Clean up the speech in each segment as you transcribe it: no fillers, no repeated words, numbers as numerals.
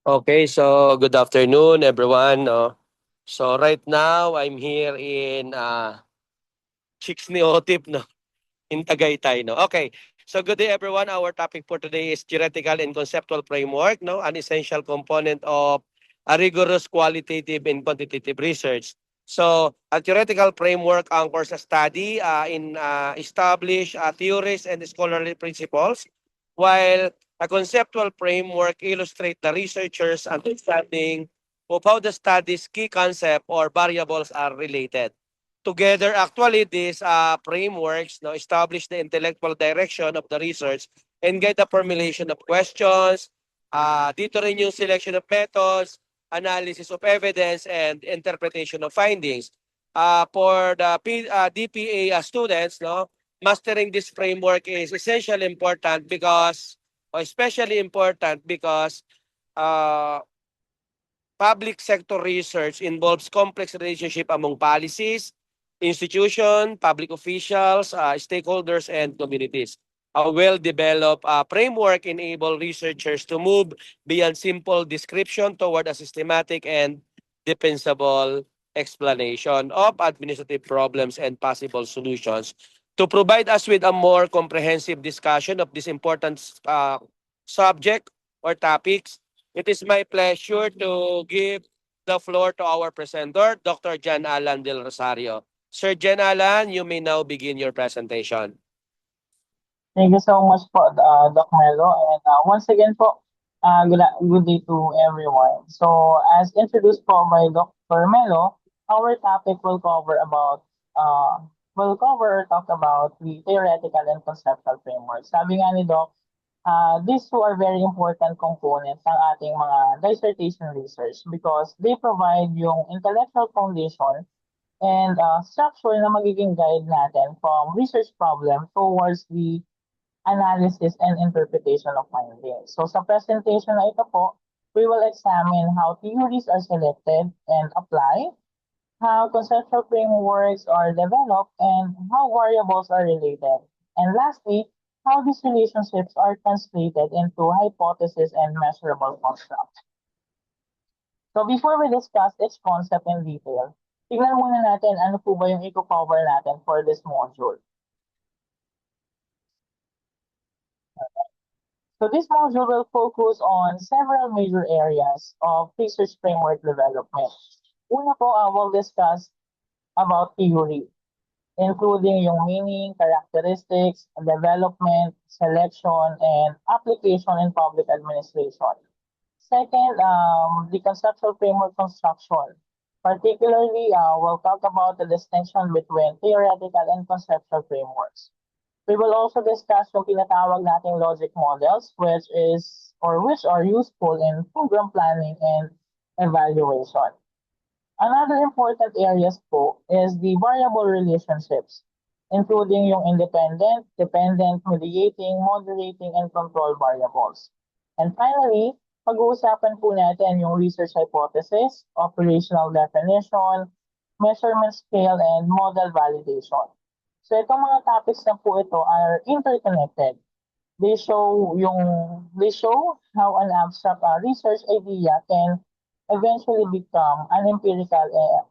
Okay, so good afternoon, everyone. No? So right now, I'm here in Chixneotip, no? In Tagaytay. No? Okay, so good day, everyone. Our topic for today is theoretical and conceptual framework, no? An essential component of a rigorous qualitative and quantitative research. So a theoretical framework anchors a study in established theories and scholarly principles, while a conceptual framework illustrates the researcher's understanding of how the study's key concept or variables are related. Together, actually, these frameworks now establish the intellectual direction of the research and guide the formulation of questions. Dito rin yung selection of methods, analysis of evidence, and interpretation of findings. For the DPA students, no, mastering this framework is essentially important because, or especially important because uh, public sector research involves complex relationship among policies, institutions, public officials, stakeholders, and communities. A well-developed framework enables researchers to move beyond simple description toward a systematic and defensible explanation of administrative problems and possible solutions. To provide us with a more comprehensive discussion of this important subject or topics, it is my pleasure to give the floor to our presenter, Dr. Jan Alan Del Rosario. Sir Jan Alan, you may now begin your presentation. Thank you so much po, Doc Melo. And once again po, good day to everyone. So, as introduced po by Dr. Melo, our topic will cover or talk about the theoretical and conceptual framework. Sabi nga ni Doc, these two are very important components ng ating mga dissertation research because they provide yung intellectual foundation and structure na magiging guide natin from research problem towards the analysis and interpretation of findings. So sa presentation na ito po, we will examine how theories are selected and applied, how conceptual frameworks are developed, and how variables are related. And lastly, how these relationships are translated into hypotheses and measurable constructs. So before we discuss each concept in detail, tingnan muna natin ano po ba yung i-cover natin for this module. So this module will focus on several major areas of research framework development. Una po, I will discuss about theory, including yung meaning, characteristics, development, selection, and application in public administration. Second, the conceptual framework construction. Particularly, we'll talk about the distinction between theoretical and conceptual frameworks. We will also discuss yung tinatawag nating logic models, which are useful in program planning and evaluation. Another important areas po is the variable relationships, including yung independent, dependent, mediating, moderating, and control variables. And finally, pag-uusapan po natin yung research hypothesis, operational definition, measurement scale, and model validation. So itong mga topics na po ito are interconnected. They show how an abstract research idea can eventually become an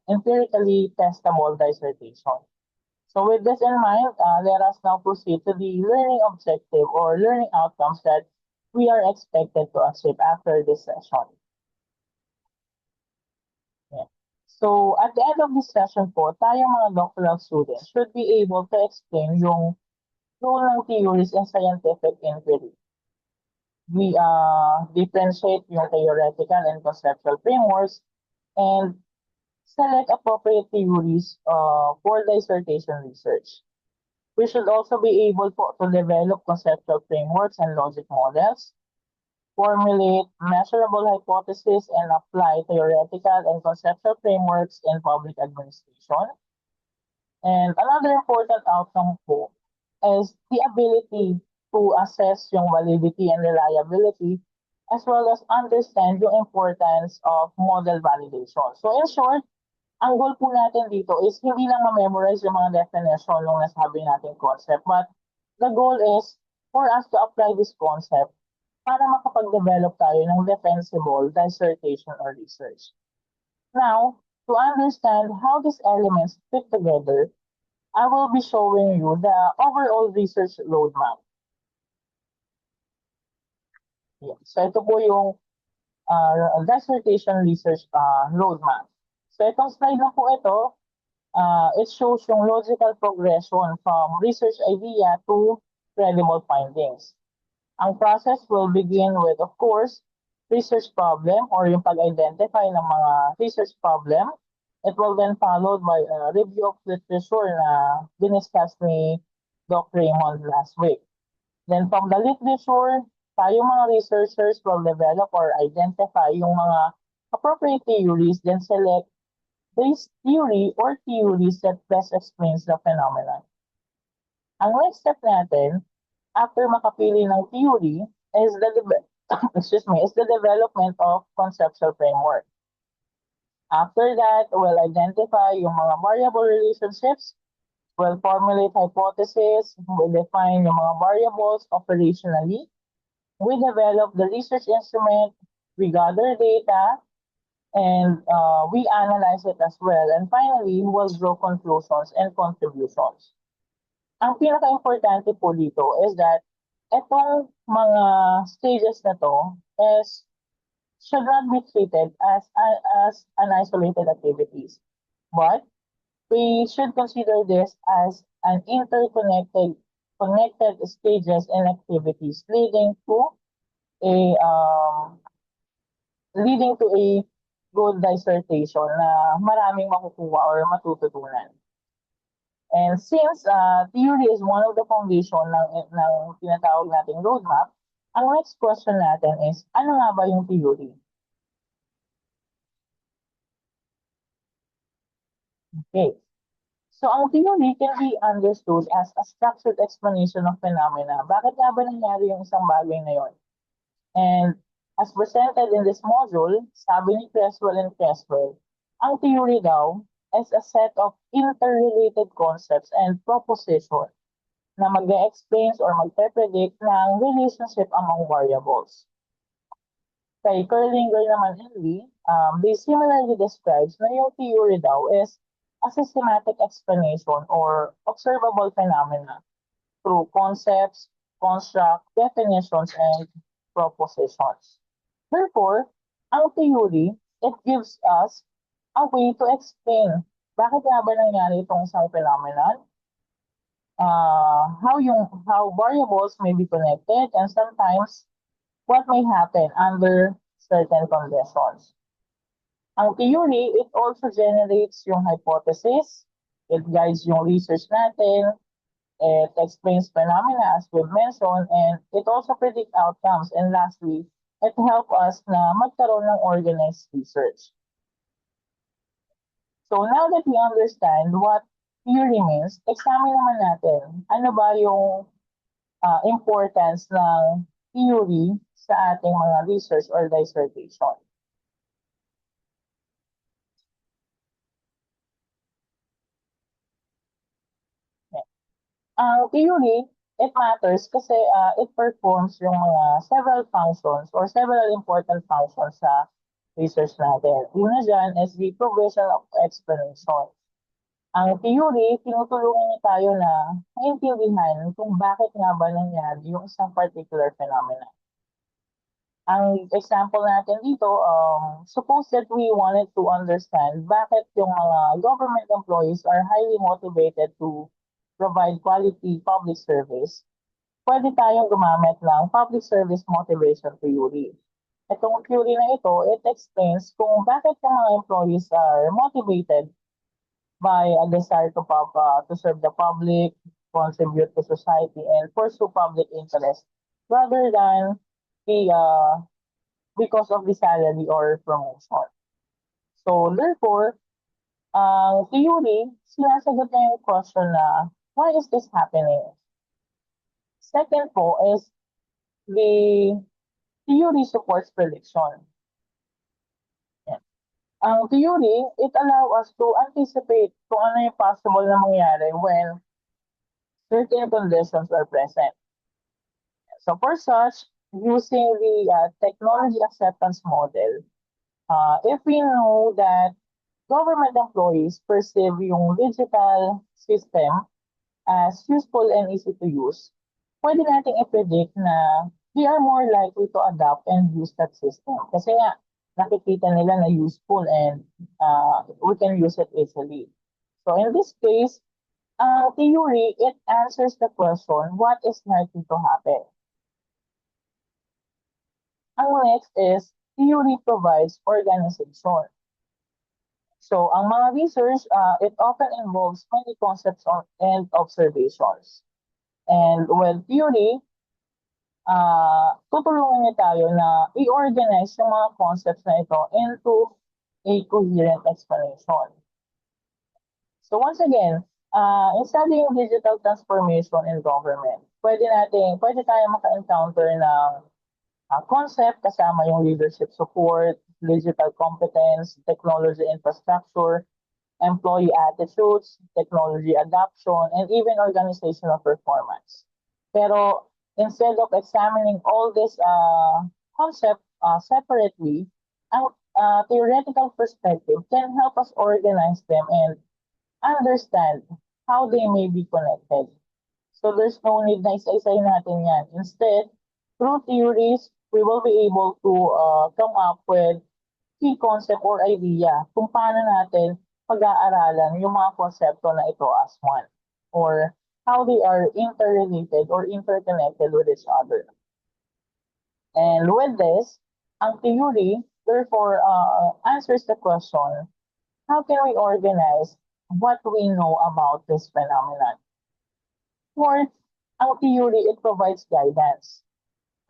empirically testable dissertation. So with this in mind, let us now proceed to the learning objective or learning outcomes that we are expected to achieve after this session. Yeah. So at the end of this session po, tayo mga doctoral students should be able to explain yung role ng theories in scientific inquiry. We differentiate yung theoretical and conceptual frameworks and select appropriate theories for dissertation research. We should also be able to develop conceptual frameworks and logic models, formulate measurable hypotheses, and apply theoretical and conceptual frameworks in public administration. And another important outcome po is the ability to assess yung validity and reliability as well as understand yung importance of model validation. So in short, ang goal po natin dito is hindi lang ma-memorize yung mga definition ng nasabi nating concept, but the goal is for us to apply this concept para makapag-develop tayo ng defensible dissertation or research. Now, to understand how these elements fit together, I will be showing you the overall research roadmap. Yeah. So ito po yung dissertation research roadmap. So itong slide na po ito, it shows yung logical progression from research idea to credible findings. Ang process will begin with, of course, research problem or yung pag-identify ng mga research problem. It will then followed by a review of literature na diniscuss ni Dr. Raymond last week. Then from the literature, tayo mga researchers will develop or identify yung mga appropriate theories, then select base theory or theories that best explains the phenomenon. Ang next step natin, after makapili ng theory, is the is the development of conceptual framework. After that, we'll identify yung mga variable relationships, we'll formulate hypotheses, we'll define yung mga variables operationally, we develop the research instrument, we gather data, and we analyze it as well. And finally, we'll draw conclusions and contributions. Ang pinaka-importante po dito is that itong mga stages na to should not be treated as an isolated activities. But we should consider this as an connected stages and activities leading to a good dissertation na maraming makukuha or matututunan. And since theory is one of the foundation ng tinatawag nating roadmap, ang next question natin is, ano nga ba yung theory? Okay. So ang theory can be understood as a structured explanation of phenomena. Bakit nga ba nangyari yung isang bagay na yun? And as presented in this module, sabi ni Creswell and Creswell, ang theory daw is a set of interrelated concepts and propositions na mag-explain or mag-predict ng relationship among variables. Kay Kerlinger naman and Lee, they similarly describes na yung theory daw is a systematic explanation or observable phenomena through concepts, construct, definitions, and propositions. Therefore, ang theory, it gives us a way to explain bakit nga ba nangyari itong isang phenomenon, how variables may be connected, and sometimes what may happen under certain conditions. Ang theory, it also generates yung hypothesis, it guides yung research natin, it explains phenomena as we've mentioned, and it also predicts outcomes. And lastly, it helps us na magkaroon ng organized research. So now that we understand what theory means, examine naman natin ano ba yung importance ng theory sa ating mga research or dissertation. Ang theory, it matters kasi it performs yung mga several functions or several important functions sa research natin. Una dyan is the provision of explanation. Ang theory, tinutulungan niya tayo na maintindihan kung bakit nga ba nangyari yung isang particular phenomena. Ang example natin dito, suppose that we wanted to understand bakit yung mga government employees are highly motivated to provide quality public service. Pwede tayong gumamit ng public service motivation theory. Itong theory na ito, it explains kung bakit yung mga employees are motivated by a desire to serve the public, contribute to society, and pursue public interest rather than because of the salary or promotion. So therefore, theory, sinasagot na yung question na, why is this happening? Second po is the theory supports prediction. Yeah. Ang theory, it allows us to anticipate kung ano yung possible na mangyari when certain conditions are present. So for such, using the technology acceptance model, if we know that government employees perceive yung digital system as useful and easy to use, pwede nating i-predict na they are more likely to adopt and use that system. Kasi nga, nakikita nila na useful and we can use it easily. So in this case, theory, it answers the question, what is likely to happen? Ang next is, theory provides organization. So, ang mga research, it often involves many concepts and observations. And with theory, tutulungan niya tayo na i-organize yung mga concepts na ito into a coherent explanation. So once again, in studying digital transformation in government, pwede tayo maka-encounter ng concept kasama yung leadership support, digital competence, technology infrastructure, employee attitudes, technology adoption, and even organizational performance. Pero instead of examining all this concept separately, ang theoretical perspective can help us organize them and understand how they may be connected. So there's no need na isa-isayin natin yan. Instead, through theories, we will be able to come up with key concept or idea kung paano natin pag-aaralan yung mga konsepto na ito as one or how they are interrelated or interconnected with each other. And with this, ang theory therefore answers the question, how can we organize what we know about this phenomenon? Fourth, ang theory, it provides guidance.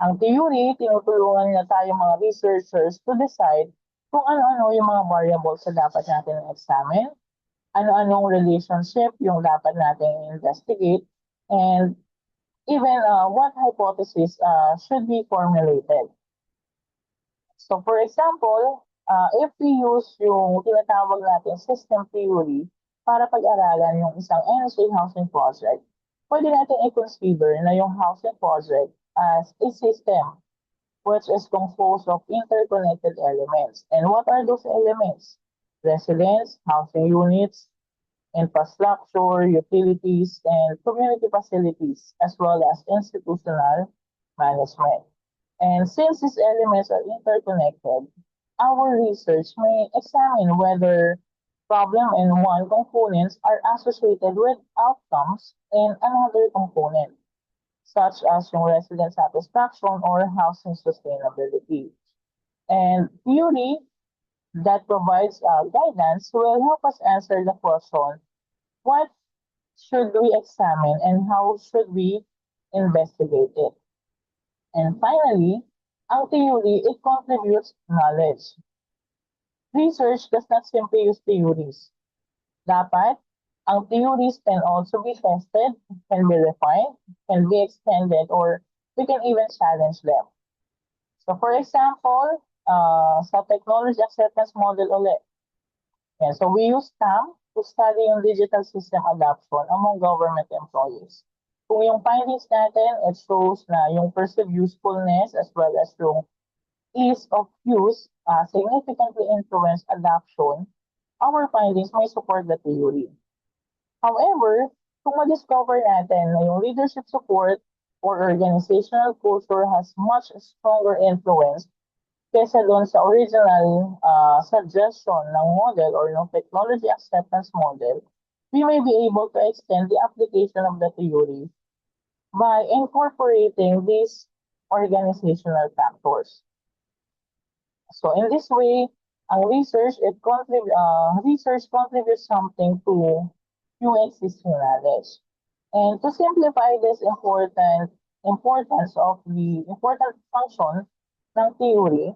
Ang theory, tinutulungan niya tayo mga researchers to decide kung ano-ano yung mga variables na dapat natin examine, ano-anong relationship yung dapat natin investigate, and even what hypothesis should be formulated. So for example, if we use yung tinatawag natin system theory para pag-aralan yung isang energy housing project, pwede natin i-consider na yung housing project as a system which is composed of interconnected elements. And what are those elements? Residents, housing units, infrastructure, utilities, and community facilities, as well as institutional management. And since these elements are interconnected, our research may examine whether problem in one components are associated with outcomes in another component, such as yung resident satisfaction or housing sustainability. And theory that provides guidance will help us answer the question, what should we examine and how should we investigate it? And finally, ang theory, it contributes knowledge. Research does not simply use theories. Dapat, ang theories can also be tested, can be refined, can be extended, or we can even challenge them. So for example, sa technology acceptance model ulit. Yeah, so we use TAM to study yung digital system adoption among government employees. Kung yung findings natin, it shows na yung perceived usefulness as well as yung ease of use significantly influence adoption, our findings may support the theory. However, kung ma-discover natin na yung leadership support or organizational culture has much stronger influence kesa doon sa original suggestion ng model or ng technology acceptance model, we may be able to extend the application of the theory by incorporating these organizational factors. So in this way, ang research contributes something to yung existing knowledge. And to simplify this importance of the important function ng theory,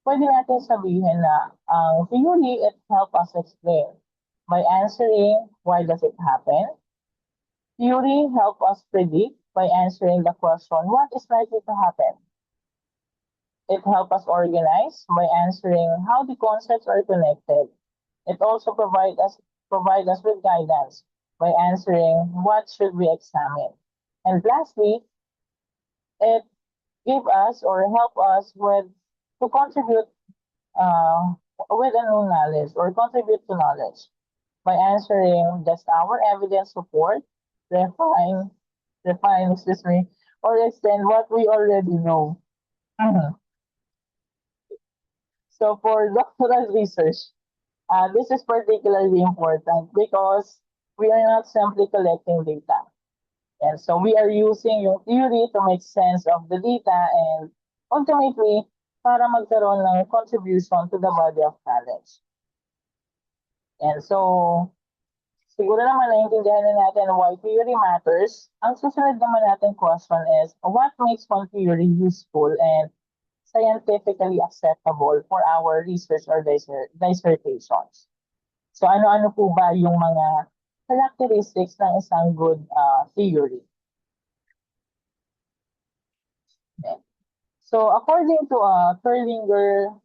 pwede natin sabihin na ang theory, it help us explain by answering why does it happen. Theory help us predict by answering the question, what is likely to happen? It helps us organize by answering how the concepts are connected. It also provide us with guidance by answering what should we examine. And lastly, it give us or help us with to contribute uh, with a new knowledge or contribute to knowledge by answering just our evidence support, refine, excuse me, or extend what we already know. Mhm. So for doctoral research, this is particularly important because we are not simply collecting data. And so we are using yung theory to make sense of the data and ultimately para magkaroon ng contribution to the body of knowledge. And so, siguro naman naiintindihan na natin why theory matters. Ang susunod naman natin question is, what makes one theory useful and scientifically acceptable for our research or dissertations? So ano-ano po ba yung mga characteristics ng isang good theory? Okay. So according to Terlinger,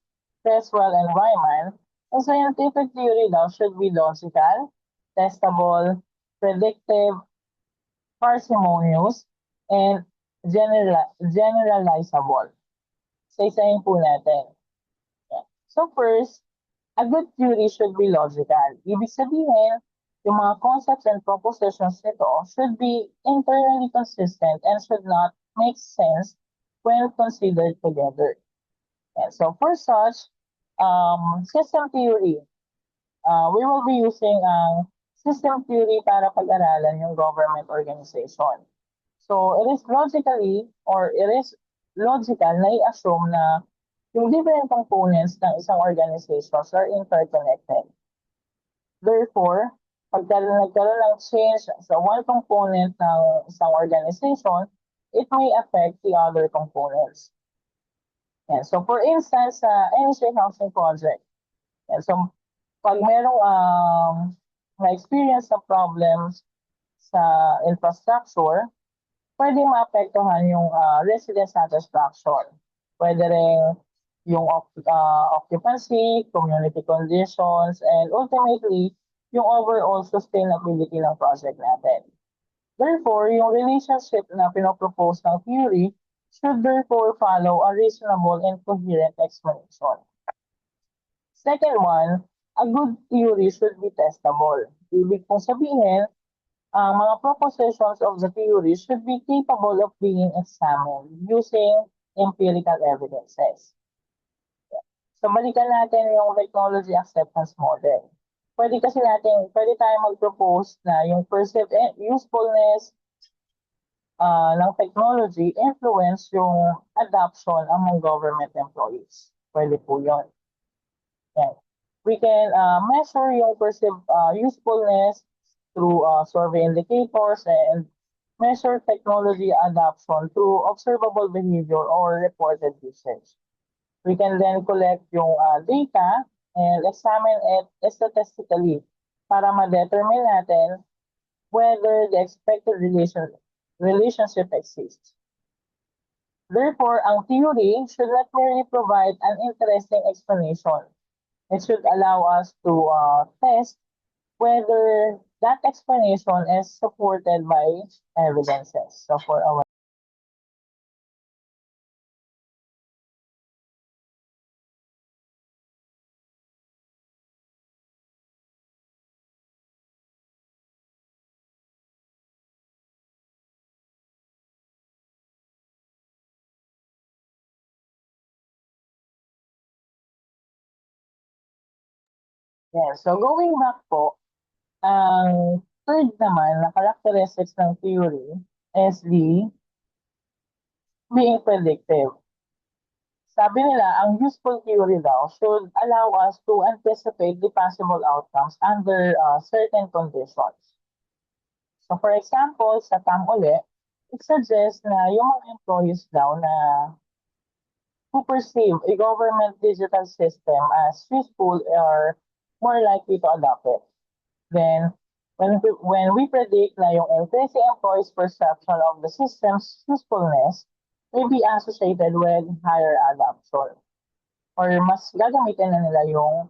Creswell, and Wyman, a scientific theory daw should be logical, testable, predictive, parsimonious, and generalizable. So isayin po natin. Yeah. So first, a good theory should be logical. Ibig sabihin, yung mga concepts and propositions nito should be internally consistent and should not make sense when considered together. And so for such, system theory, we will be using ang system theory para pag-aralan yung government organization. So it is logically or it is logical na i-assume na yung different components ng isang organizations are interconnected. Therefore, pag nagkaroon ng change sa one component ng isang organization, it may affect the other components. And so for instance, sa NHA housing project, and so pag merong na-experience na problems sa infrastructure, pwede maapektuhan yung resident satisfaction. Pwede rin yung occupancy, community conditions, and ultimately, yung overall sustainability ng project natin. Therefore, yung relationship na pinopropose ng theory should therefore follow a reasonable and coherent explanation. Second one, a good theory should be testable. Ibig pong sabihin, ang mga propositions of the theory should be capable of being examined using empirical evidences. So balikan natin yung technology acceptance model. Pwede tayo mag-propose na yung perceived usefulness ng technology influence yung adoption among government employees. Pwede po yun. Yan. We can measure yung perceived usefulness through survey indicators and measure technology adoption through observable behavior or reported usage. We can then collect yung data and examine it statistically para ma-determine natin whether the expected relationship exists. Therefore, ang theory should not merely provide an interesting explanation. It should allow us to test whether that explanation is supported by evidences. So for our so going back po, ang third naman na characteristics ng theory is the being predictive. Sabi nila, ang useful theory daw should allow us to anticipate the possible outcomes under certain conditions. So for example, sa TAM uli, it suggests na yung mga employees daw na who perceive a government digital system as useful are more likely to adopt it. Then, when we predict na yung increasing employees' perception of the system's usefulness may be associated with higher adoption. Or mas gagamitin na nila yung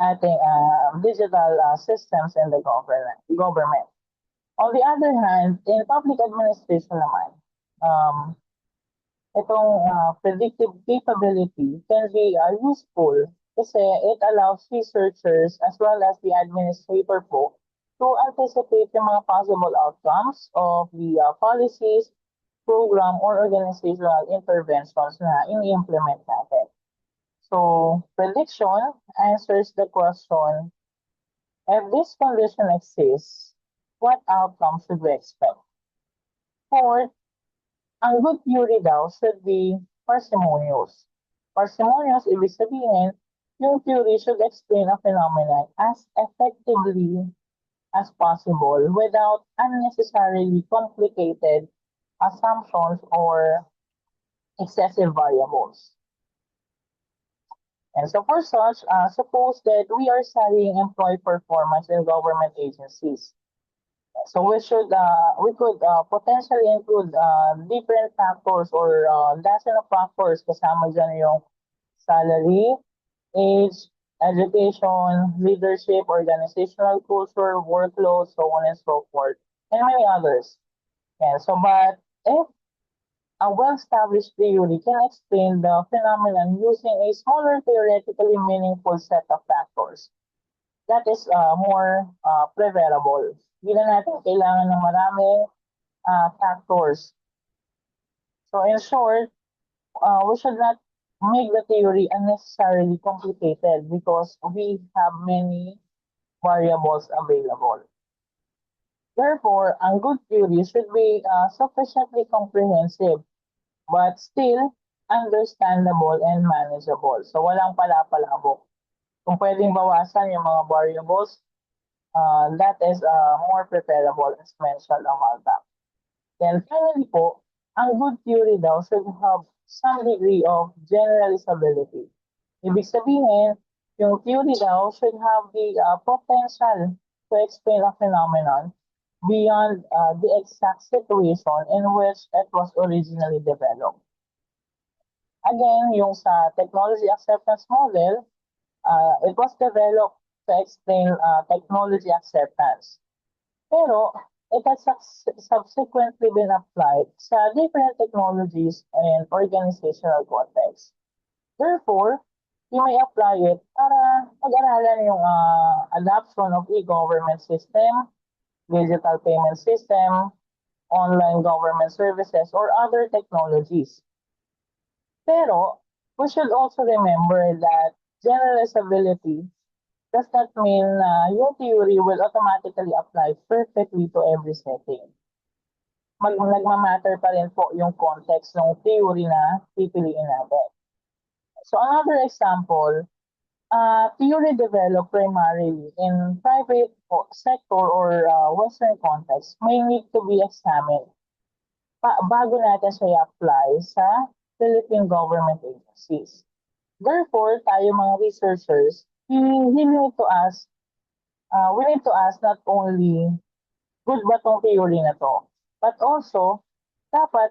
ating digital systems in the government. On the other hand, in public administration naman, itong predictive capability can be useful kasi it allows researchers as well as the administrator po to anticipate yung mga possible outcomes of the policies, program, or organizational interventions na ini-implement natin. So, prediction answers the question, if this condition exists, what outcome should we expect? Fourth, ang good theory daw should be parsimonious. Parsimonious, ibig sabihin, yung theory should explain a phenomenon as effectively as possible without unnecessarily complicated assumptions or excessive variables. And so for such, suppose that we are studying employee performance in government agencies. So we could potentially include different factors or dozen of factors kasama dyan yung salary, age, education, leadership, organizational culture, workload, so on and so forth, and many others. Yeah, so but if a well-established theory can explain the phenomenon using a smaller theoretically meaningful set of factors, that is more preferable. Hindi na natin kailangan ng maraming factors. So in short, we should not make the theory unnecessarily complicated because we have many variables available. Therefore, ang good theory should be sufficiently comprehensive but still understandable and manageable. So walang palapalabok. Kung pwedeng bawasan yung mga variables, that is more preferable as mentioned a while back. Then finally po, ang good theory daw should have some degree of generalizability. Ibig sabihin, yung theory daw should have the potential to explain a phenomenon beyond the exact situation in which it was originally developed. Again, yung sa technology acceptance model, it was developed to explain technology acceptance. Pero it has subsequently been applied sa different technologies and organizational contexts. Therefore, you may apply it para pag-aralan yung adoption of e-government system, digital payment system, online government services, or other technologies. Pero, we should also remember that generalizability does not mean yung theory will automatically apply perfectly to every setting. Nagmamatter pa rin po yung context ng theory na pipiliin natin. So another example, theory developed primarily in private sector or Western context may need to be examined bago natin siya i-apply sa Philippine government agencies. Therefore, tayo mga researchers, we need to ask not only good ba tong theory na to, but also dapat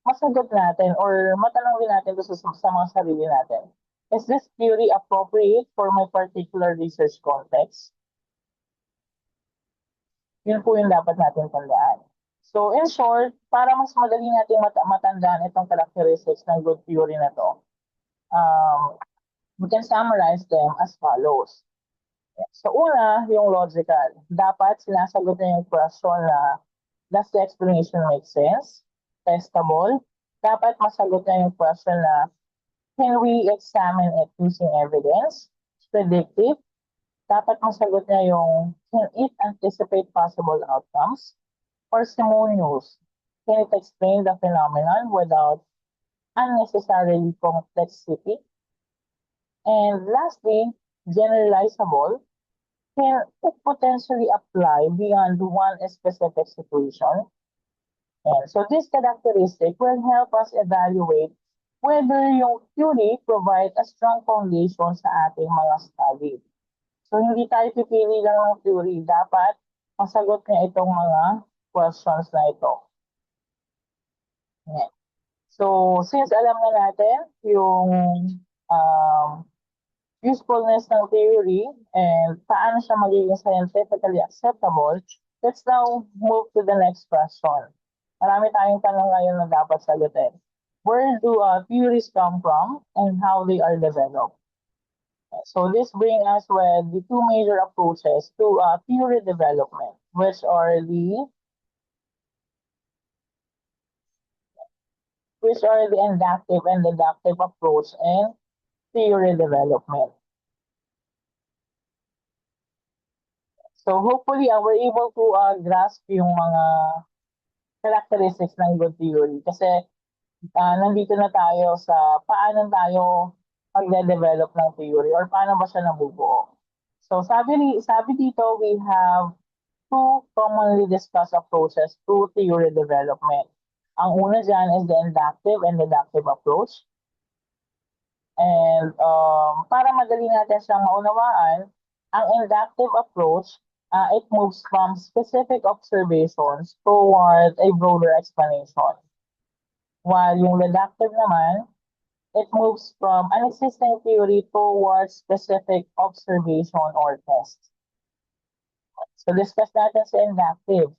masagot natin or matanong din natin sa mga sarili natin. Is this theory appropriate for my particular research context? Yun po yung dapat natin tandaan. So in short, para mas madali natin matandaan itong characteristics ng good theory na to, we can summarize them as follows. So una, yung logical. Dapat sinasagot na yung question na, does the explanation make sense? Testable. Dapat masagot na yung question na, can we examine it using evidence? Predictive. Dapat masagot na yung, can it anticipate possible outcomes? Parsimonious. Can it explain the phenomenon without unnecessarily complexity? And lastly, generalizable. Can it potentially apply beyond one specific situation? And so this characteristic will help us evaluate whether yung theory provide a strong foundation sa ating mga study. So hindi tayo pipili lang ng theory, dapat masagot niya itong mga questions na ito. Yeah. So since alam na natin yung usefulness ng theory and paano siya magiging scientifically acceptable, let's now move to the next question. marami tayong tanong ngayon na dapat sagutin. Where do theories come from and how they are developed? So this brings us with the two major approaches to theory development, which are the inductive and deductive approach in theory development. So hopefully, we're able to grasp yung mga characteristics ng good theory. Kasi nandito na tayo sa paano tayo magde-develop ng theory or paano ba siya nabubuo. So sabi dito, we have two commonly discussed approaches to theory development. Ang una dyan is the inductive and deductive approach. And para madali natin siyang maunawaan, ang inductive approach, it moves from specific observations toward a broader explanation. While yung deductive naman, it moves from an existing theory towards specific observation or test. So discuss natin sa inductive.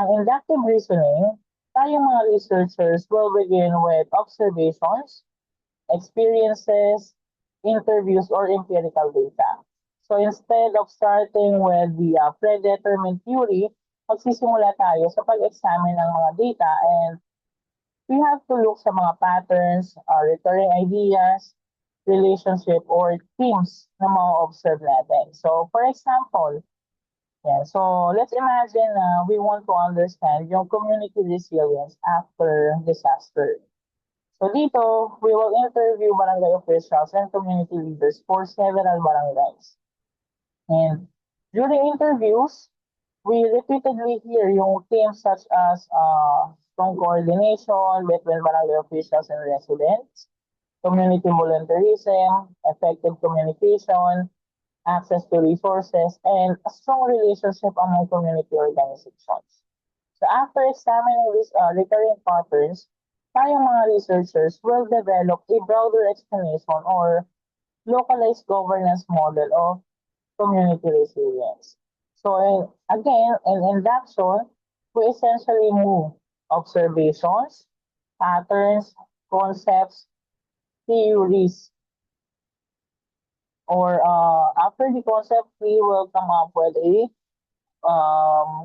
Ang inductive reasoning, tayong mga researchers will begin with observations, experiences, interviews, or empirical data. So instead of starting with the predetermined theory, magsisimula tayo sa pag-examine ng mga data, and we have to look sa mga patterns, recurring ideas, relationship, or themes na ma-observe natin. So for example, so let's imagine we want to understand yung community resilience after disaster. So dito, we will interview barangay officials and community leaders for several barangays. And during interviews, we repeatedly hear yung themes such as strong coordination between barangay officials and residents, community volunteerism, effective communication, access to resources, and a strong relationship among community organizations. So after examining these recurring patterns, tayong mga researchers will develop a broader explanation or localized governance model of community resilience. So again, in induction, we essentially move observations, patterns, concepts, theories, or after the concept, we will come up with a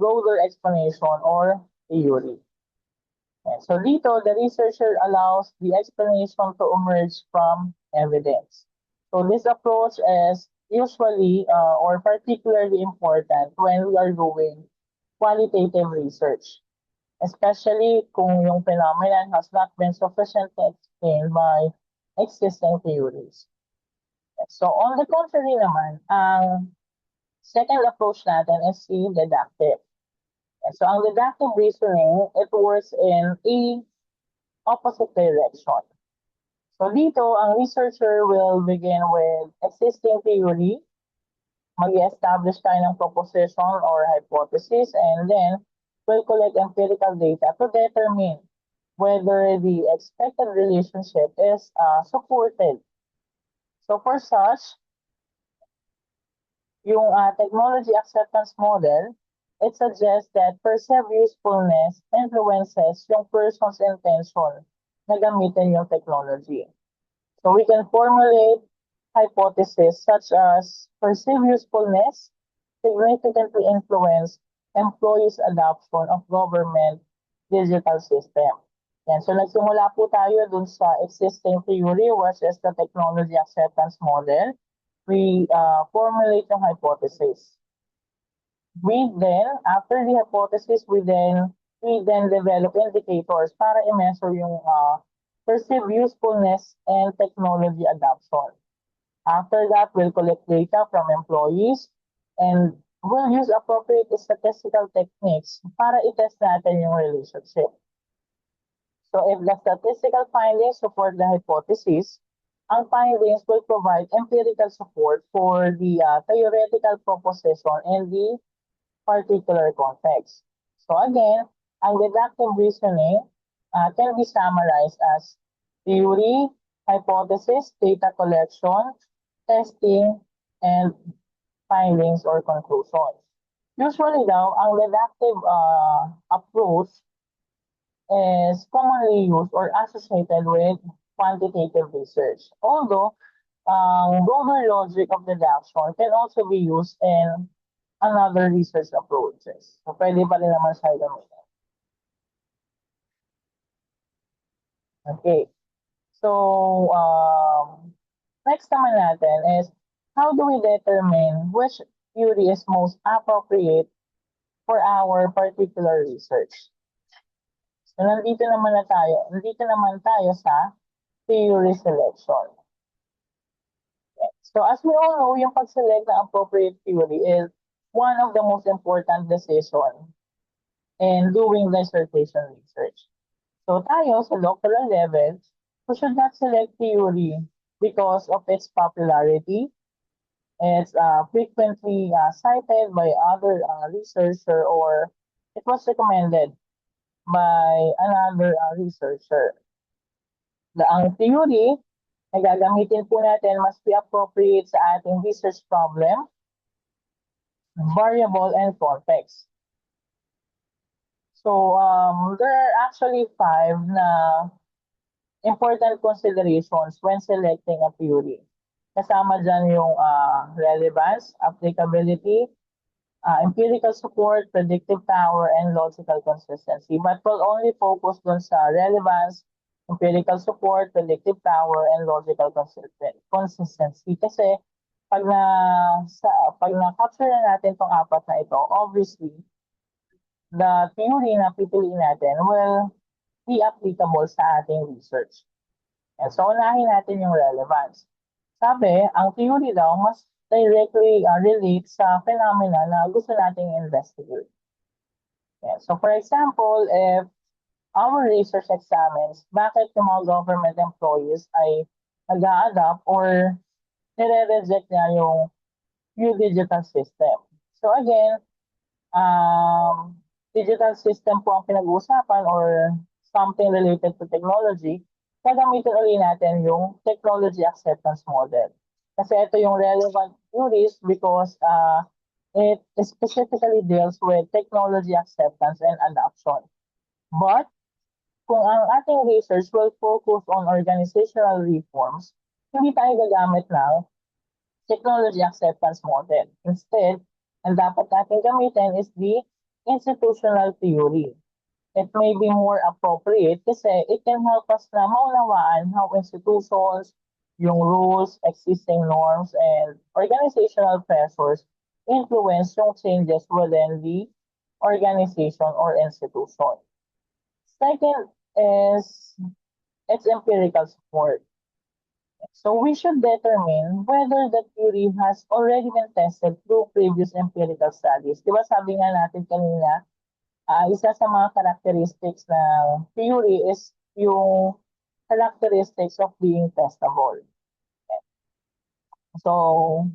broader explanation or theory. So dito, the researcher allows the explanation to emerge from evidence. So this approach is usually or particularly important when we are doing qualitative research, especially kung yung phenomenon has not been sufficiently explained by existing theories. So on the contrary naman, ang second approach natin is the deductive. So ang deductive reasoning, it works in a opposite direction. So dito, ang researcher will begin with existing theory, mag-establish tayo ng proposition or hypothesis, and then we'll collect empirical data to determine whether the expected relationship is supported. So for such, yung technology acceptance model, it suggests that perceived usefulness influences yung person's intention na gamitin yung technology. So we can formulate hypotheses such as perceived usefulness significantly influence employees' adoption of government digital system. So nagsimula po tayo dun sa existing theory versus the technology acceptance model. We formulate yung hypothesis. After the hypothesis, we then develop indicators para i-measure yung perceived usefulness and technology adoption. After that, we'll collect data from employees and we'll use appropriate statistical techniques para i-test natin yung relationship. So if the statistical findings support the hypothesis, ang findings will provide empirical support for the theoretical proposition in the particular context. So again, ang deductive reasoning can be summarized as theory, hypothesis, data collection, testing, and findings or conclusions. Usually daw, ang deductive approach is commonly used or associated with quantitative research. Although, broader logic of deduction can also be used in another research approaches. So, pwede pa rin naman siya gamitin. Okay. So, next naman natin is, how do we determine which theory is most appropriate for our particular research? So, nandito naman tayo sa theory selection. So, as we all know, yung pag-select ng appropriate theory is one of the most important decisions in doing dissertation research. So, tayo sa doctoral level, we should not select theory because of its popularity. It's frequently cited by other researcher, or it was recommended by another researcher. Ang theory na gagamitin po natin must be appropriate sa ating research problem, variable, and context. So, there are actually 5 na important considerations when selecting a theory. Kasama dyan yung relevance, applicability, empirical support, predictive power, and logical consistency. But we'll only focus dun sa relevance, empirical support, predictive power, and logical consistency. Kasi pag na-capture na natin itong 4 na ito, obviously, the theory na pipiliin natin will be applicable sa ating research. And so, unahin natin yung relevance. Sabi, ang theory daw mas directly relate sa phenomena na gusto nating investigate. Yeah. So, for example, if our research examines bakit yung mga government employees ay nag-a-adapt or nire-reject niya yung new digital system. So, again, digital system po ang pinag-uusapan or something related to technology, gagamitin ulit natin yung technology acceptance model. Kasi ito yung relevant theories because it specifically deals with technology acceptance and adoption. But kung ang ating research will focus on organizational reforms, hindi tayo gagamit ng technology acceptance model. Instead, ang dapat natin gamitin is the institutional theory. It may be more appropriate kasi it can help us na maunawaan how institutions, yung rules, existing norms, and organizational pressures influence yung changes within the organization or institution. Second is its empirical support. So we should determine whether the theory has already been tested through previous empirical studies. Di ba sabi nga natin kanina, isa sa mga characteristics ng theory is yung characteristics of being testable. So,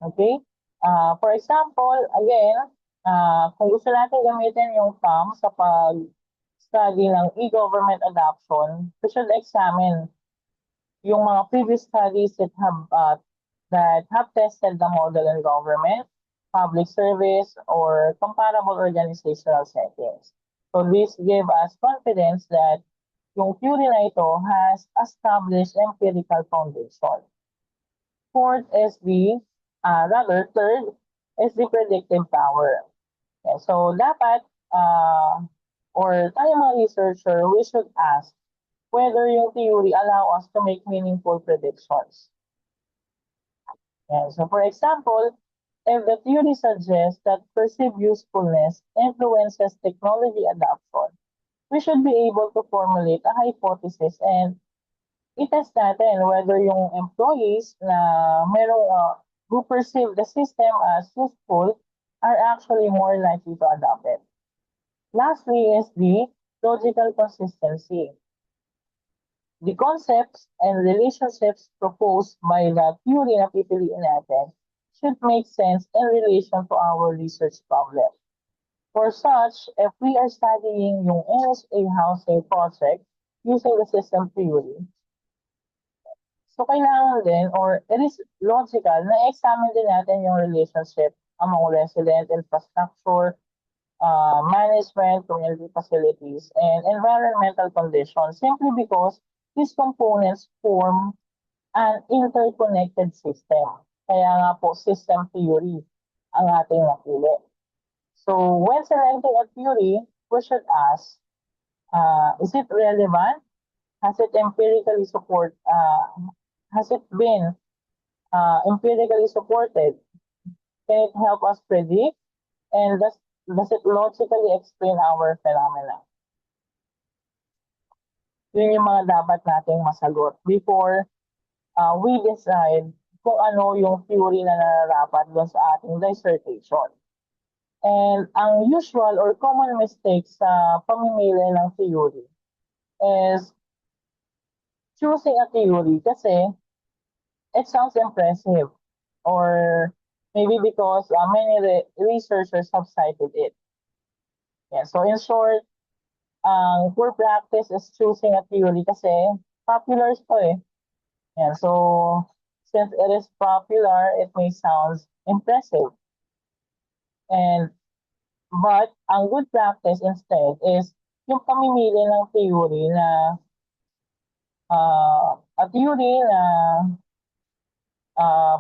okay. For example, again, kung gusto natin gamitin yung PAM sa pag-study ng e-government adoption, we should examine yung mga previous studies that have tested the model in government, public service, or comparable organizational settings. So this gave us confidence that yung theory na ito has established empirical foundation. Third is the predictive power. Okay, so dapat, or tayo mga researcher, we should ask whether yung theory allow us to make meaningful predictions. And so for example, if the theory suggests that perceived usefulness influences technology adoption, we should be able to formulate a hypothesis and i-test natin whether yung employees na who perceive the system as useful are actually more likely to adopt it. Lastly is the logical consistency. The concepts and relationships proposed by the theory na pipiliin natin should make sense in relation to our research problem. For such, if we are studying yung NSA housing project using the system theory, so kailangan din, or it is logical na examine din natin yung relationship among resident, infrastructure, management, community facilities, and environmental conditions simply because these components form an interconnected system. Kaya nga po, system theory ang ating napili. So, when selecting a theory, we should ask, is it relevant? Has it empirically has it been empirically supported? Can it help us predict? And does it logically explain our phenomena? Yun yung mga dapat nating masagot before we decide kung ano yung theory na nararapat doon sa ating dissertation. And ang usual or common mistake sa pamimili ng theory is choosing a theory kasi it sounds impressive or maybe because many researchers have cited it. Yeah, so in short, ang poor practice is choosing a theory kasi popular ito eh. Yeah, so since it is popular, it may sound impressive. But ang good practice instead is yung pamimili ng theory na a theory na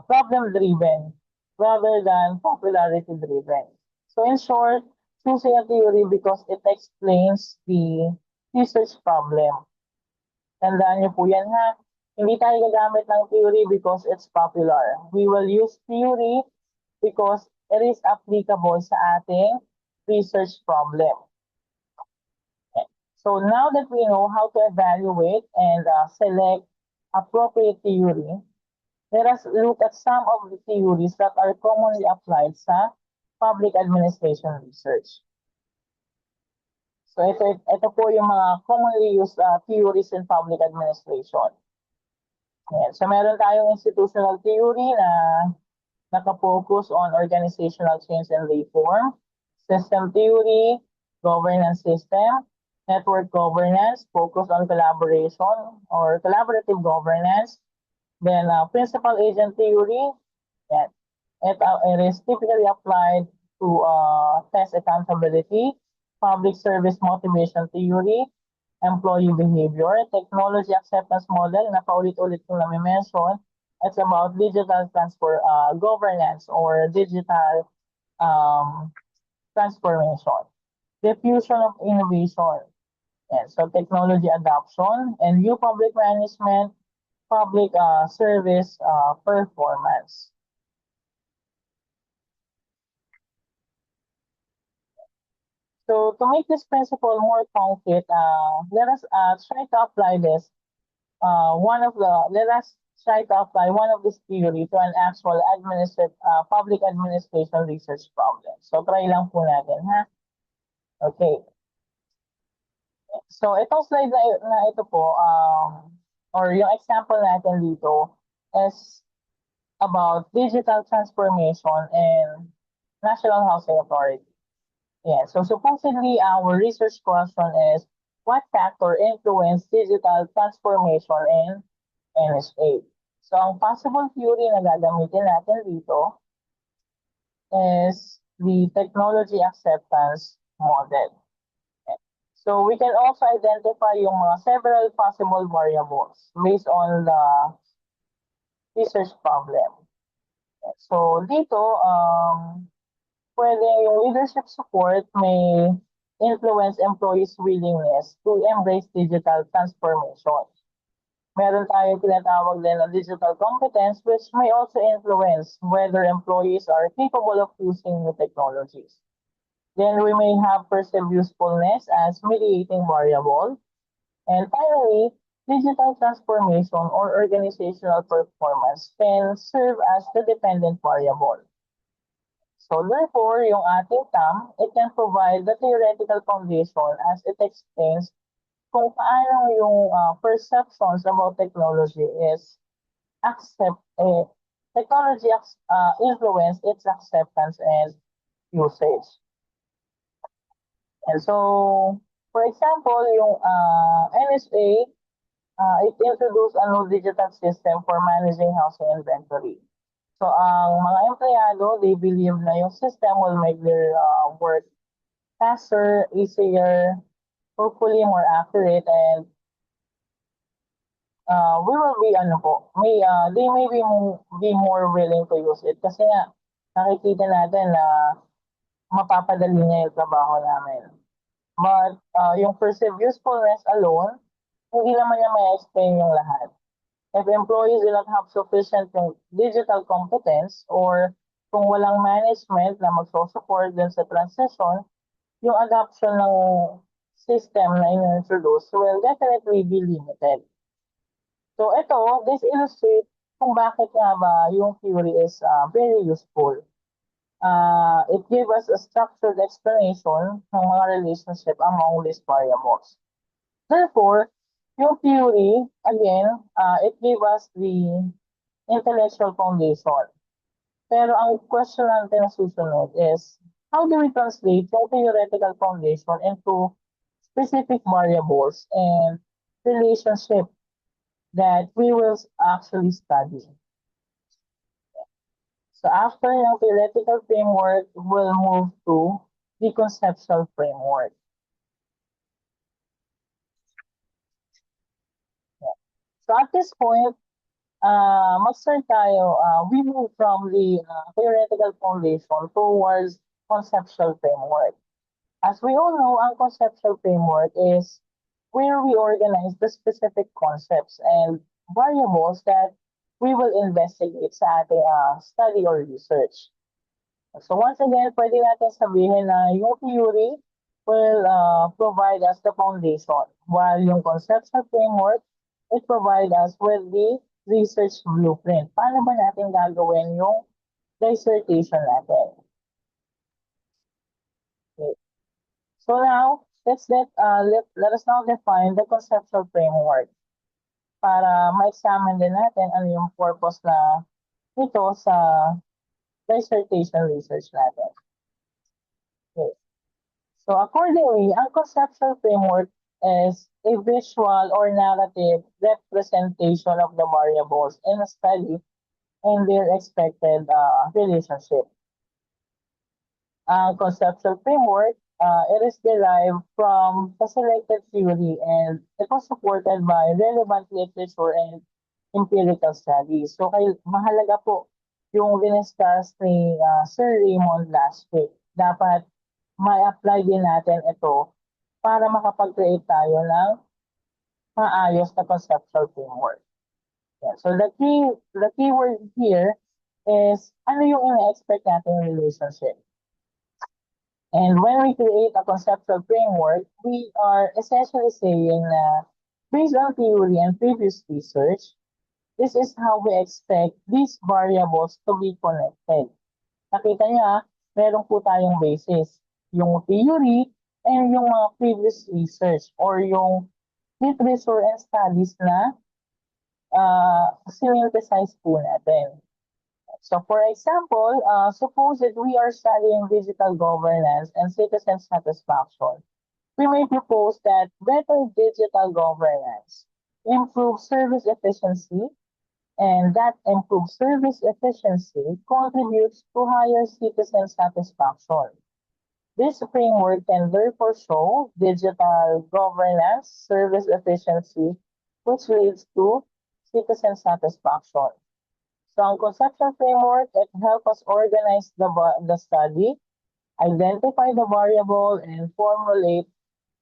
problem-driven rather than popularity-driven. So in short, choosing a theory because it explains the research problem. Tandaan niyo po yan ha. Hindi tayo gagamit ng theory because it's popular. We will use theory because it is applicable sa ating research problem. Okay. So now that we know how to evaluate and select appropriate theory, let us look at some of the theories that are commonly applied sa public administration research. So ito po yung mga commonly used theories in public administration. Ayan. So meron tayong institutional theory na nakapokus on organizational change and reform, system theory, governance system, network governance, focus on collaboration or collaborative governance, then principal agent theory, yeah, it is typically applied to test accountability, public service motivation theory, employee behavior, technology acceptance model, na paulit-ulit kong nami-mention, it's about digital governance or digital transformation, diffusion of innovation, yeah, so technology adoption, and new public management, public service performance. So to make this principle more concrete, let us try to apply this. Let us try to apply one of this theory to an actual public administration research problem. So try lang po natin, ha? Okay. So itong slide na ito po, or yung example natin dito is about digital transformation and National Housing Authority. Yeah, so supposedly our research question is what factor influenced digital transformation in NSA? So ang possible theory na gagamitin natin dito is the technology acceptance model. So we can also identify yung mga several possible variables based on the research problem. So dito, pwede yung leadership support may influence employees' willingness to embrace digital transformation. Meron tayong tinatawag din na digital competence which may also influence whether employees are capable of using new technologies. Then we may have perceived usefulness as mediating variable. And finally, digital transformation or organizational performance can serve as the dependent variable. So therefore, yung ating TAM, it can provide the theoretical foundation as it explains kung paano yung perceptions about technology is technology influence its acceptance and usage. And so, for example, yung NSA, it introduced a new digital system for managing housing inventory. So, ang mga empleyado, they believe na yung system will make their work faster, easier, hopefully more accurate, and we will be they may be more willing to use it kasi nga nakikita natin na mapapadali niya yung trabaho namin. But yung perceived usefulness alone, hindi naman niya may explain yung lahat. If employees do not have sufficient digital competence or kung walang management na magsusupport din sa transition, yung adoption ng system na in-introduce will definitely be limited. So this illustrates kung bakit nga ba yung theory is very useful. It gives us a structured explanation ng mga relationship among these variables. Therefore, yung theory, again, it gives us the intellectual foundation. Pero ang question natin na susunod is, how do we translate yung theoretical foundation into specific variables and relationship that we will actually study? So after yung theoretical framework, we'll move to the conceptual framework. So at this point, mag-start tayo. We move from the theoretical foundation towards conceptual framework. As we all know, ang conceptual framework is where we organize the specific concepts and variables that we will investigate sa ating study or research. So once again, pwede natin sabihin na yung theory will provide us the foundation, while yung conceptual framework, it provide us with the research blueprint. Paano ba natin gagawin yung dissertation natin? Okay. So now, let us now define the conceptual framework para ma-examine din natin ano yung purpose na ito sa dissertation research natin. Okay. So accordingly, ang conceptual framework is a visual or narrative representation of the variables in a study and their expected relationship. Ang conceptual framework, it is derived from the selected theory and it was supported by relevant literature and empirical studies. So mahalaga po yung diniscuss ni Sir Raymond last week. Dapat ma-apply din natin ito para makapag-create tayo ng maayos na conceptual framework. Yeah. So the key word here is ano yung ina-expect natin relationship. And when we create a conceptual framework, we are essentially saying na based on theory and previous research, this is how we expect these variables to be connected. Nakita niya, meron po tayong basis. Yung theory and yung mga previous research or yung literature and studies na synthesize po natin. So for example, suppose that we are studying digital governance and citizen satisfaction. We may propose that better digital governance improves service efficiency, and that improved service efficiency contributes to higher citizen satisfaction. This framework can therefore show digital governance, service efficiency, which leads to citizen satisfaction. So ang conceptual framework, it helps us organize the study, identify the variable, and formulate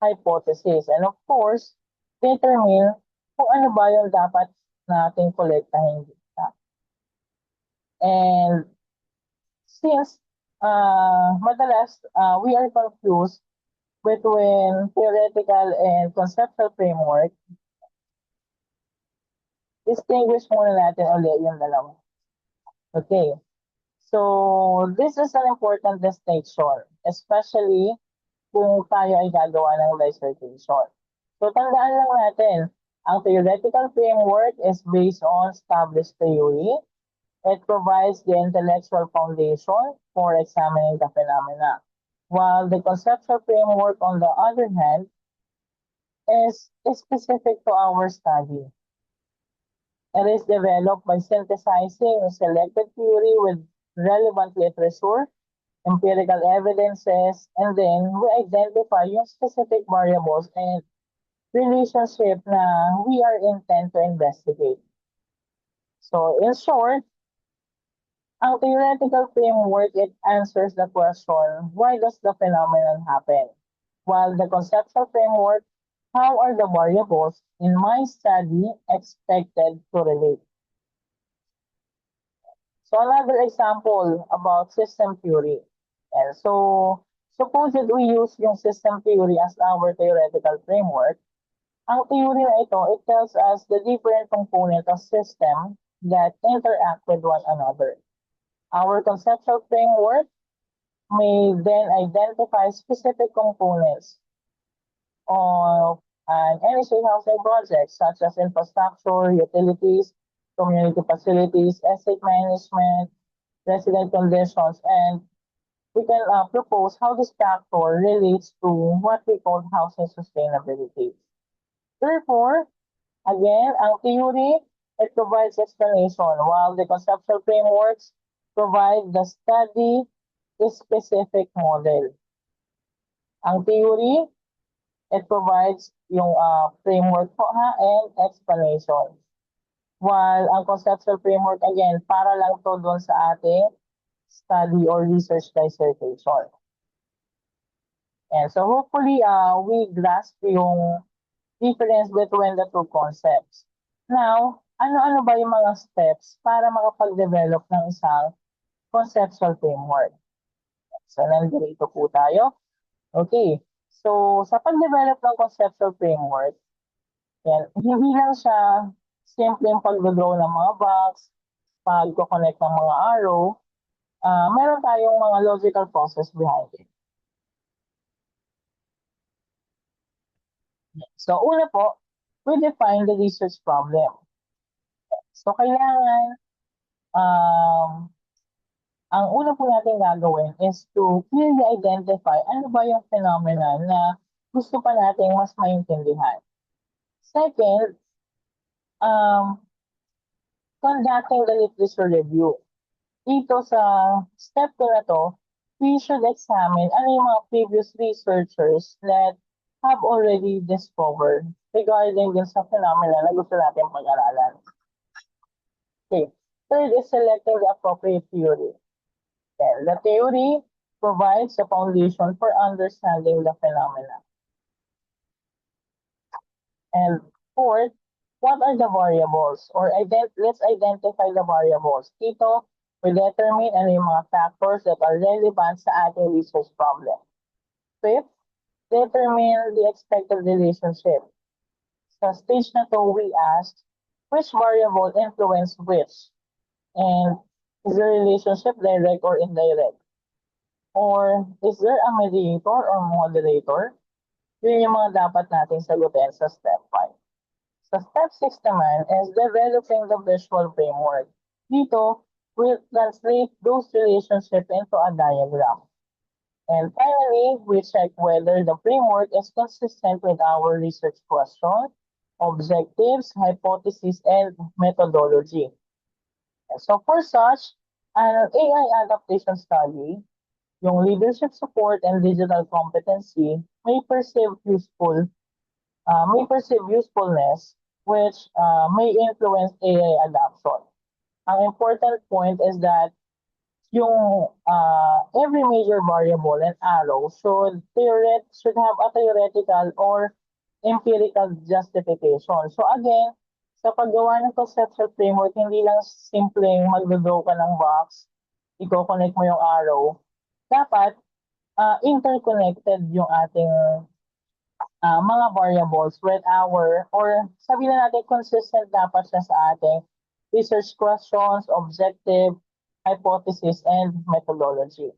hypothesis. And of course, determine kung ano ba yung dapat nating kolektahin dito. And since madalas we are confused between theoretical and conceptual framework, distinguish muna natin ulit yung dalawa. Okay. So, this is an important distinction, especially kung tayo ay gagawa ng dissertation. So, tandaan lang natin, ang theoretical framework is based on established theory. It provides the intellectual foundation for examining the phenomena. While the conceptual framework, on the other hand, is specific to our study. It is developed by synthesizing a selected theory with relevant literature empirical evidences, and then we identify yung specific variables and relationship na we are intent to investigate. So in short, ang theoretical framework, it answers the question, why does the phenomenon happen? While the conceptual framework, how are the variables in my study expected to relate? So another example about system theory. And so suppose that we use yung system theory as our theoretical framework. Ang theory na ito, it tells us the different components of system that interact with one another. Our conceptual framework may then identify specific components of an energy housing project such as infrastructure, utilities, community facilities, estate management, resident conditions, and we can propose how this factor relates to what we call housing sustainability. Therefore, again, ang theory, it provides explanation, while the conceptual frameworks provide the study specific model. Ang theory, it provides yung framework po and explanation. While ang conceptual framework, again, para lang to doon sa ating study or research dissertation. And so hopefully, we grasp yung difference between the two concepts. Now, ano-ano ba yung mga steps para makapag-develop ng isang conceptual framework? So, nandito po tayo. Okay. So, sa pag-develop ng conceptual framework, yan, hindi lang siya simpleng pag-draw ng mga box, pag-connect ng mga arrow, meron tayong mga logical process behind it. So, una po, we define the research problem. So, kailangan, ang una po natin gagawin is to clearly identify ano ba yung phenomenon na gusto pa natin mas maintindihan. Second, conducting the literature review. Dito sa step ko na to, we should examine ano yung mga previous researchers that have already discovered regarding din sa phenomena na gusto natin pag-aralan. Okay. Third is selecting the appropriate theory. Then, the theory provides the foundation for understanding the phenomena. And fourth, what are the variables? Or let's identify the variables. Dito, we determine ano yung mga factors that are relevant sa ating research problem. Fifth, determine the expected relationship. Sa stage na to, we asked which variable influence which. And is the relationship direct or indirect? Or is there a mediator or moderator? Yun yung mga dapat natin sagutin sa step 5. Sa step 6 naman is developing the visual framework. Dito, we'll translate those relationships into a diagram. And finally, we check whether the framework is consistent with our research question, objectives, hypotheses, and methodology. So for such, an AI adaptation study, yung leadership support and digital competency may perceive usefulness, which may influence AI adoption. Ang important point is that yung every major variable and arrow should have a theoretical or empirical justification. So again, sa paggawa ng conceptual framework, hindi lang simpleng mag-draw ka ng box, i-connect mo yung arrow. Dapat interconnected yung ating mga variables with or sabihin na natin consistent dapat siya sa ating research questions, objective, hypothesis, and methodology.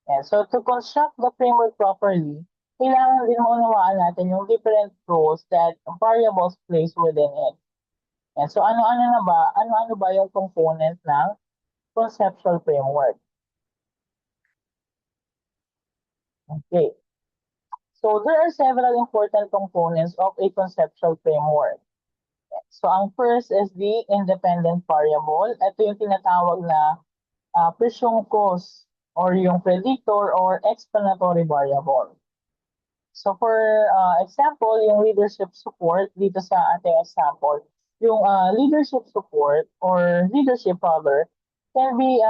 And so to construct the framework properly, kailangan din maunawaan natin yung different roles that variables plays within it. And so ano-ano ba yung component ng conceptual framework? Okay. So there are several important components of a conceptual framework. So ang first is the independent variable. Ito yung tinatawag na presumed cause or yung predictor or explanatory variable. So for example, yung leadership support dito sa ating example, yung leadership support or leadership power can be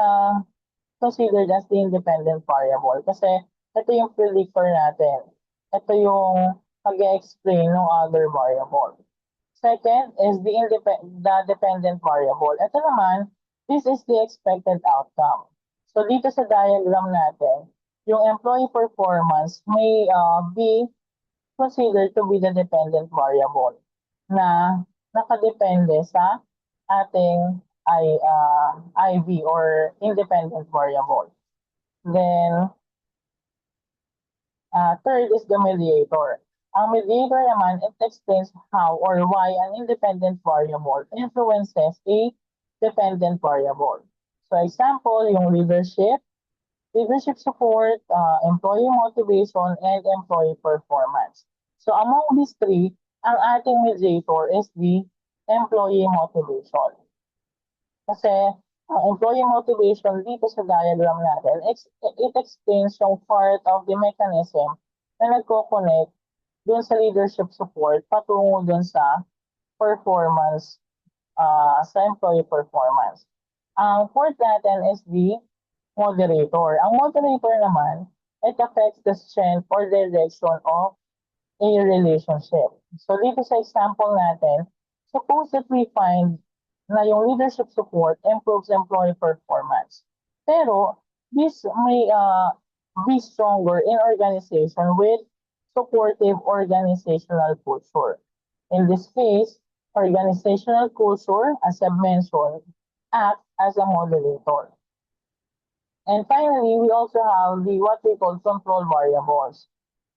considered as the independent variable kasi ito yung predictor natin. Ito yung mag-explain ng other variable. Second is the dependent variable. Ito naman, this is the expected outcome. So dito sa diagram natin, yung employee performance may be considered to be the dependent variable na nakadepende sa ating IV or independent variable. Then, third is the mediator. Ang mediator naman, it explains how or why an independent variable influences a dependent variable. So example, yung leadership support, employee motivation, and employee performance. So among these three, ang ating mediator is the employee motivation. Kasi ang employee motivation dito sa diagram natin, it explains yung part of the mechanism na nagko-connect dun sa leadership support patungo dun sa performance, sa employee performance. Ang fourth natin is the moderator. Ang moderator naman, it affects the strength or direction of a relationship. So dito sa example natin, suppose that we find na yung leadership support improves employee performance. Pero this may be stronger in organization with supportive organizational culture. In this case, organizational culture, as I mentioned, act as a moderator. And finally, we also have the what we call control variables.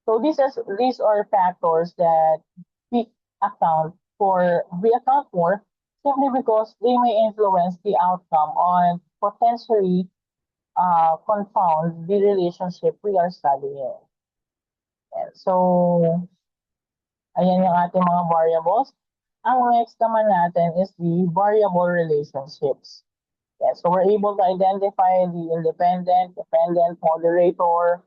So these are factors that we we account for simply because they may influence the outcome on potentially confound the relationship we are studying. And so, ayan yung ating mga variables. Ang next naman natin is the variable relationships. Yeah, so we're able to identify the independent, dependent, moderator,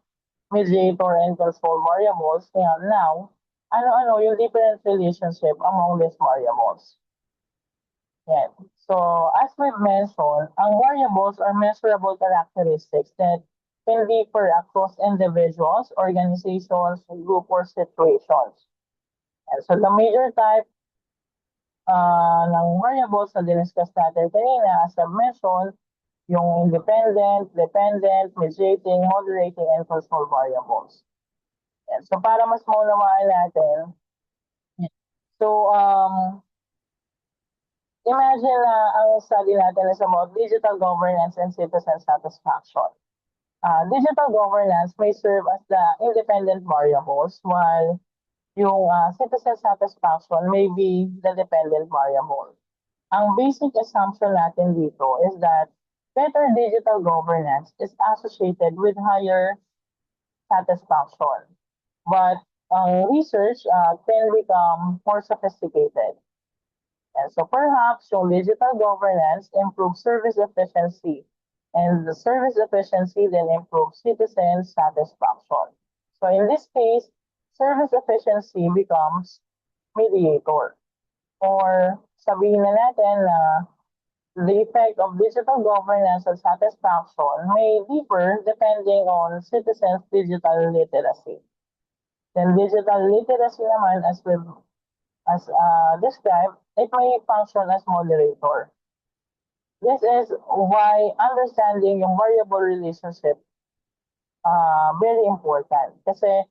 mediator, and control variables. Kaya now, ano-ano yung different relationship among these variables. Yeah. So, as we've mentioned, ang variables are measurable characteristics that can differ across individuals, organizations, group, or situations. And so, the major type ng variables na diniscuss natin kanina, as I mentioned, yung independent, dependent, mediating, moderating, and control variables. Yan. So, para mas maunawaan natin, so, imagine na ang study natin is about digital governance and citizen satisfaction. Digital governance may serve as the independent variables while yung citizen satisfaction may be the dependent variable. Ang basic assumption natin dito is that better digital governance is associated with higher satisfaction. But research can become more sophisticated. And so perhaps yung digital governance improves service efficiency, and the service efficiency then improves citizen satisfaction. So in this case, service efficiency becomes mediator. Or sabihin na natin na the effect of digital governance on satisfaction may differ depending on citizens' digital literacy. Then digital literacy naman, as described, it may function as moderator. This is why understanding yung variable relationship very important. Kasi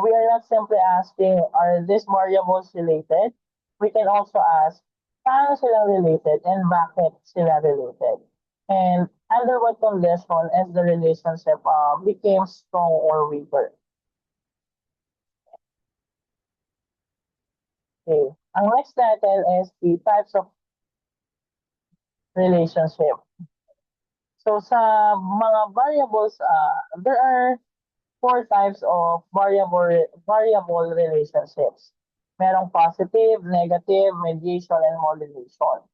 we are not simply asking, are these variables related? We can also ask, paano sila related and bakit sila related? And under what condition is the relationship became strong or weaker? Okay. Ang next natin is the types of relationship. So sa mga variables, there are four types of variable relationships. Merong positive, negative, mediation, and moderation.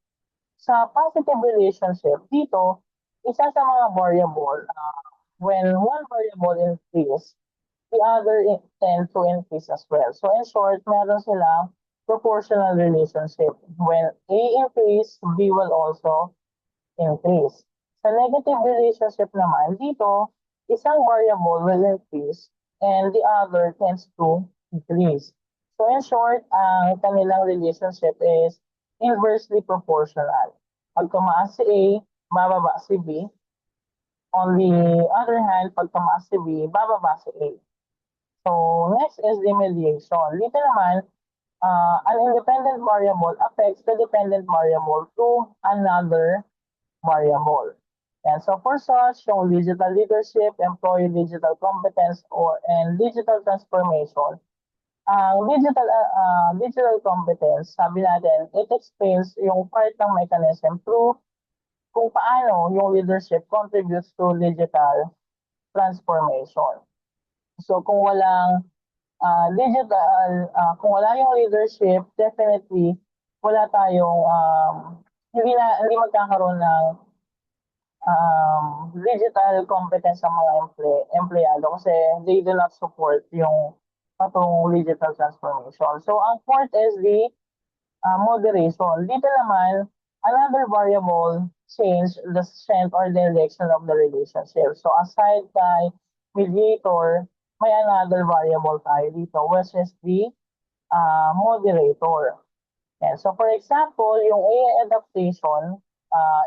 Sa positive relationship, dito, isa sa mga variable, when one variable increase, the other tend to increase as well. So in short, meron silang proportional relationship. When A increase, B will also increase. Sa negative relationship naman, dito, isang variable will increase and the other tends to decrease. So in short, ang kanilang relationship is inversely proportional. Pag tumaas si A, bababa si B. On the other hand, pag tumaas si B, bababa si A. So next is the mediation. Dito naman, an independent variable affects the dependent variable to another variable. And so for such, yung digital leadership, employee digital competence, and digital transformation, ang digital competence, sabi natin, it explains yung part ng mechanism through kung paano yung leadership contributes to digital transformation. So kung walang kung wala yung leadership, definitely wala tayong hindi magkakaroon ng digital competence sa mga empleyado kasi they do not support yung patungong digital transformation. So ang fourth is the moderation. Dito naman, another variable change the strength or the direction of the relationship. So aside kay mediator, may another variable tayo dito, which is the moderator. And so for example, yung AI adaptation,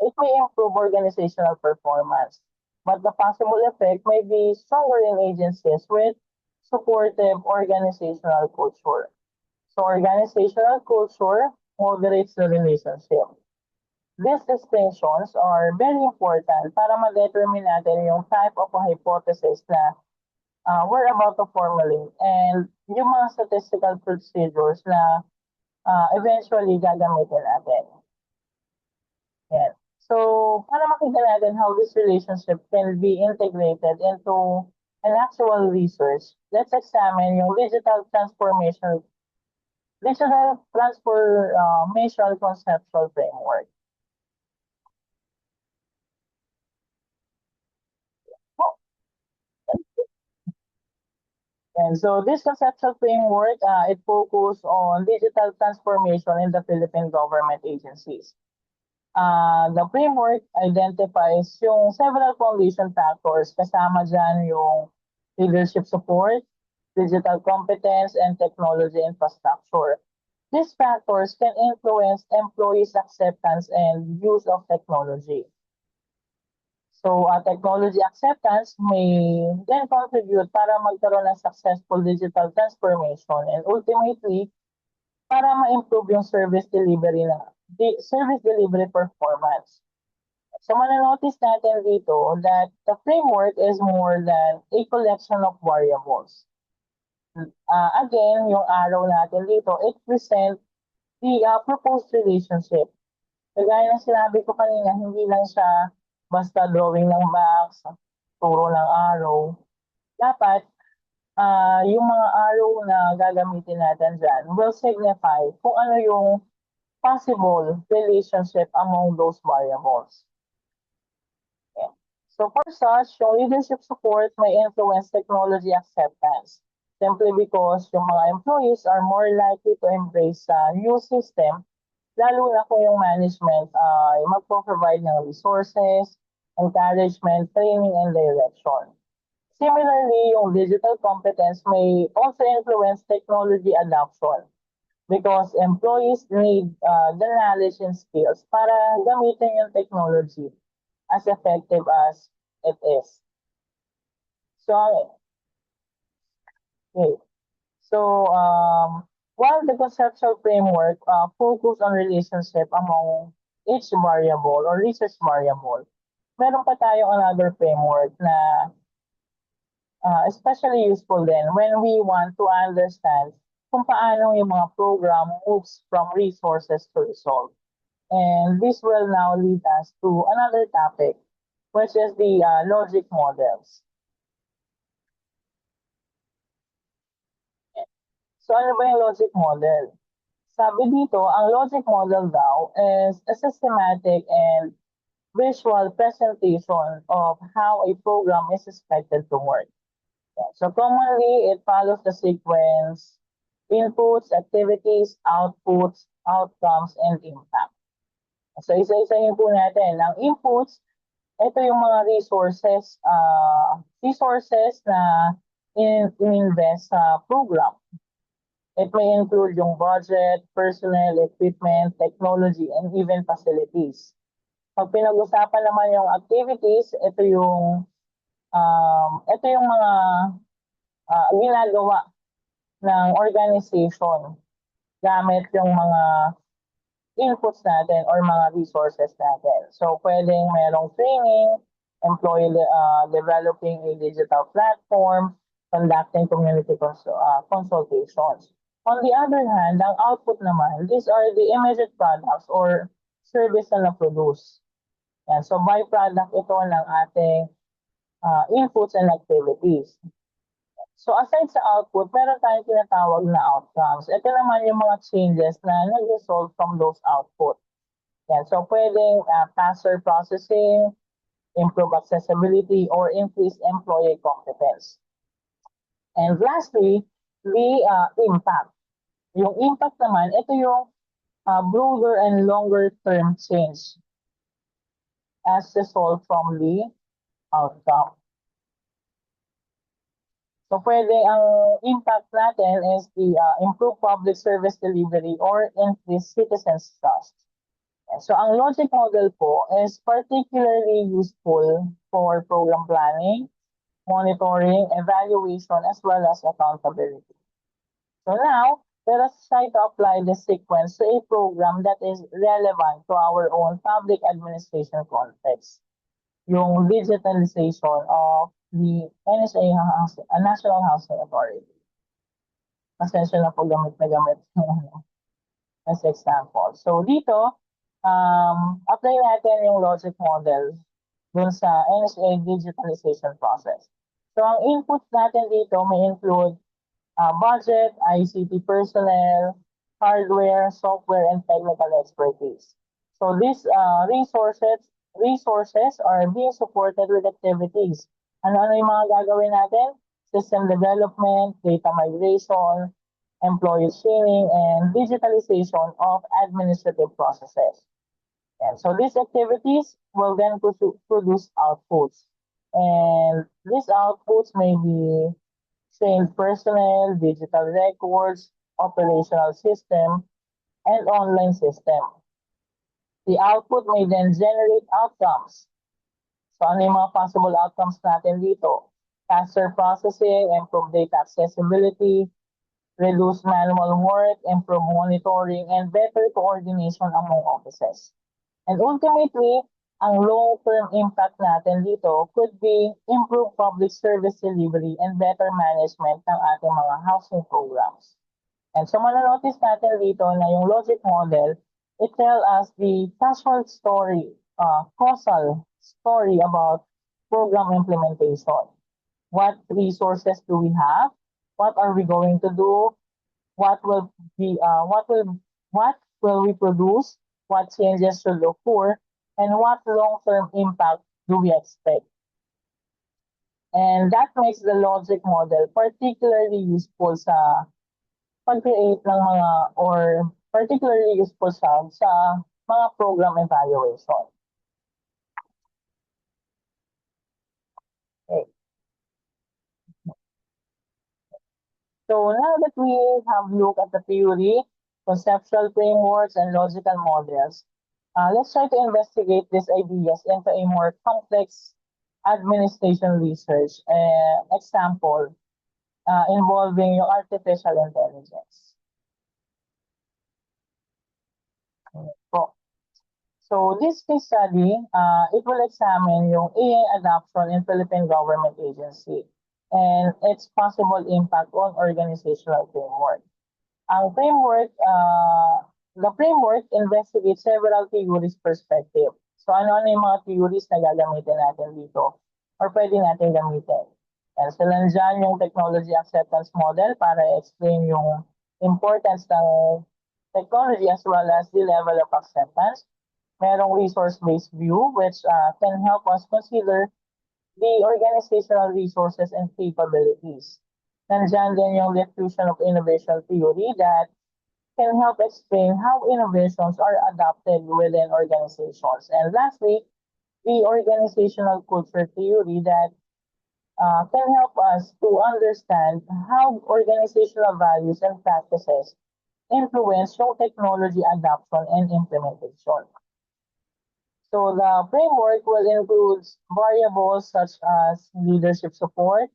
it may improve organizational performance, but the possible effect may be stronger in agencies with supportive organizational culture. So organizational culture moderates the relationship. These distinctions are very important para ma-determine natin yung type of a hypothesis na we're about to formulate and yung mga statistical procedures na eventually gagamitin natin. Yan. So, para makita natin how this relationship can be integrated into an actual research, let's examine yung digital transformation conceptual framework. And so this conceptual framework, it focuses on digital transformation in the Philippine government agencies. The framework identifies yung several foundation factors, kasama dyan yung leadership support, digital competence, and technology infrastructure. These factors can influence employees' acceptance and use of technology. So, technology acceptance may then contribute para magkaroon ng successful digital transformation and ultimately, para ma-improve yung service delivery performance. So, mananotice natin dito that the framework is more than a collection of variables. Again, yung arrow natin dito, it presents the proposed relationship. Kagaya ng sinabi ko kanina, hindi lang siya basta drawing ng box, turo ng arrow. Dapat, yung mga arrow na gagamitin natin dyan will signify kung ano yung possible relationship among those variables. Yeah. So for such, yung leadership support may influence technology acceptance simply because yung mga employees are more likely to embrace new system, lalo na kung yung management ay magpo-provide ng resources, encouragement, training, and direction. Similarly, yung digital competence may also influence technology adoption because employees need the knowledge and skills para gamitin yung technology as effective as it is. So, okay. So, while the conceptual framework focus on relationship among each variable or research variable, meron pa tayong another framework na especially useful then when we want to understand kung paano yung mga program moves from resources to result. And this will now lead us to another topic, which is the logic models. So ano ba yung logic model? Sabi dito, ang logic model daw is a systematic and visual presentation of how a program is expected to work. Yeah. So commonly, it follows the sequence: inputs, activities, outputs, outcomes, and impact. So isa-isahin po natin. Ang inputs, ito yung mga resources na in-invest sa program. It may include yung budget, personnel, equipment, technology, and even facilities. Pag pinag-usapan naman yung activities, ito yung mga ginagawa ng organization gamit yung mga inputs natin or mga resources natin. So, pwedeng merong training, employee developing a digital platform, conducting community consultations. On the other hand, ang output naman, these are the immediate products or service na na-produce. Yan. So, byproduct ito ng ating inputs and activities. So aside sa output, meron tayong tinatawag na outcomes. Ito naman yung mga changes na nag-result from those output. Yan. So pwedeng faster processing, improve accessibility, or increase employee competence. And lastly, the impact. Yung impact naman, ito yung broader and longer term change as result from the outcome. So pwede ang impact natin is the improve public service delivery or increase citizens' trust. So ang logic model po is particularly useful for program planning, monitoring, evaluation, as well as accountability. So now, let us try to apply the sequence to a program that is relevant to our own public administration context. Yung digitalization of the NSA, National Housing Authority. Pasensya na po gamit na gamit as example. So dito, apply natin yung logic model dun sa NSA digitalization process. So ang inputs natin dito may include budget, ICT personnel, hardware, software, and technical expertise. So these resources are being supported with activities. Ano-ano yung mga gagawin natin? System development, data migration, employee training, and digitalization of administrative processes. And so these activities will then produce outputs. And these outputs may be trained personnel, digital records, operational system, and online system. The output may then generate outcomes. So ano yung mga possible outcomes natin dito? Faster processing, improve data accessibility, reduce manual work, improve monitoring, and better coordination among offices. And ultimately, ang long-term impact natin dito could be improve public service delivery and better management ng ating mga housing programs. And so mananotice natin dito na yung logic model, it tells us the causal story about program implementation. What resources do we have? What are we going to do? What will we produce? What changes should occur? And what long-term impact do we expect? And that makes the logic model particularly useful sa pag-create ng mga or particularly useful sa mga program evaluation. Okay. So now that we have looked at the theory, conceptual frameworks, and logical models, let's try to investigate these ideas into a more complex administration research example involving yung artificial intelligence. So this case study, it will examine yung AI adoption in Philippine government agency and its possible impact on organizational framework. Ang framework, the framework investigates several theories perspective. So ano-ano yung mga theories na gagamitin natin dito or pwede natin gamitin. And so nandiyan yung technology acceptance model para explain yung importance ng technology as well as the level of acceptance. Merong resource-based view, which can help us consider the organizational resources and capabilities. Nandyan din yung diffusion of innovation theory that can help explain how innovations are adopted within organizations. And lastly, the organizational culture theory that can help us to understand how organizational values and practices influence yung technology adoption and implementation. So the framework will include variables such as leadership support,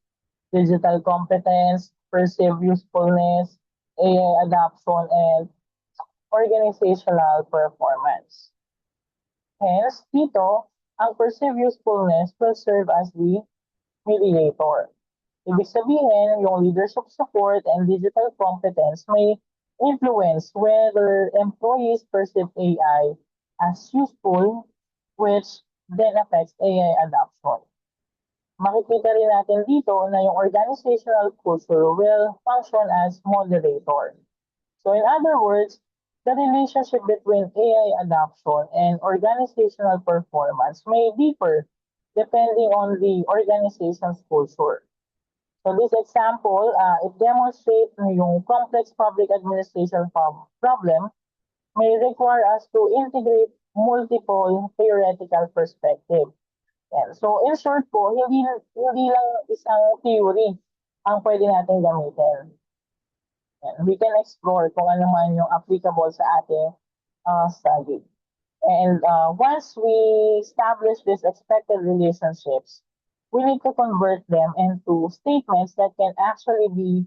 digital competence, perceived usefulness, AI adoption, and organizational performance. Hence, dito, ang perceived usefulness will serve as the mediator. Ibig sabihin, yung leadership support and digital competence may influence whether employees perceive AI as useful, which then affects AI adoption. Makikita rin natin dito na yung organizational culture will function as moderator. So in other words, the relationship between AI adoption and organizational performance may differ depending on the organization's culture. So this example, it demonstrates na yung complex public administration problem may require us to integrate multiple theoretical perspective. Yan. So in short po, hindi lang isang theory ang pwede natin gamitin. Yan. We can explore kung ano man yung applicable sa ating study. And once we establish these expected relationships, we need to convert them into statements that can actually be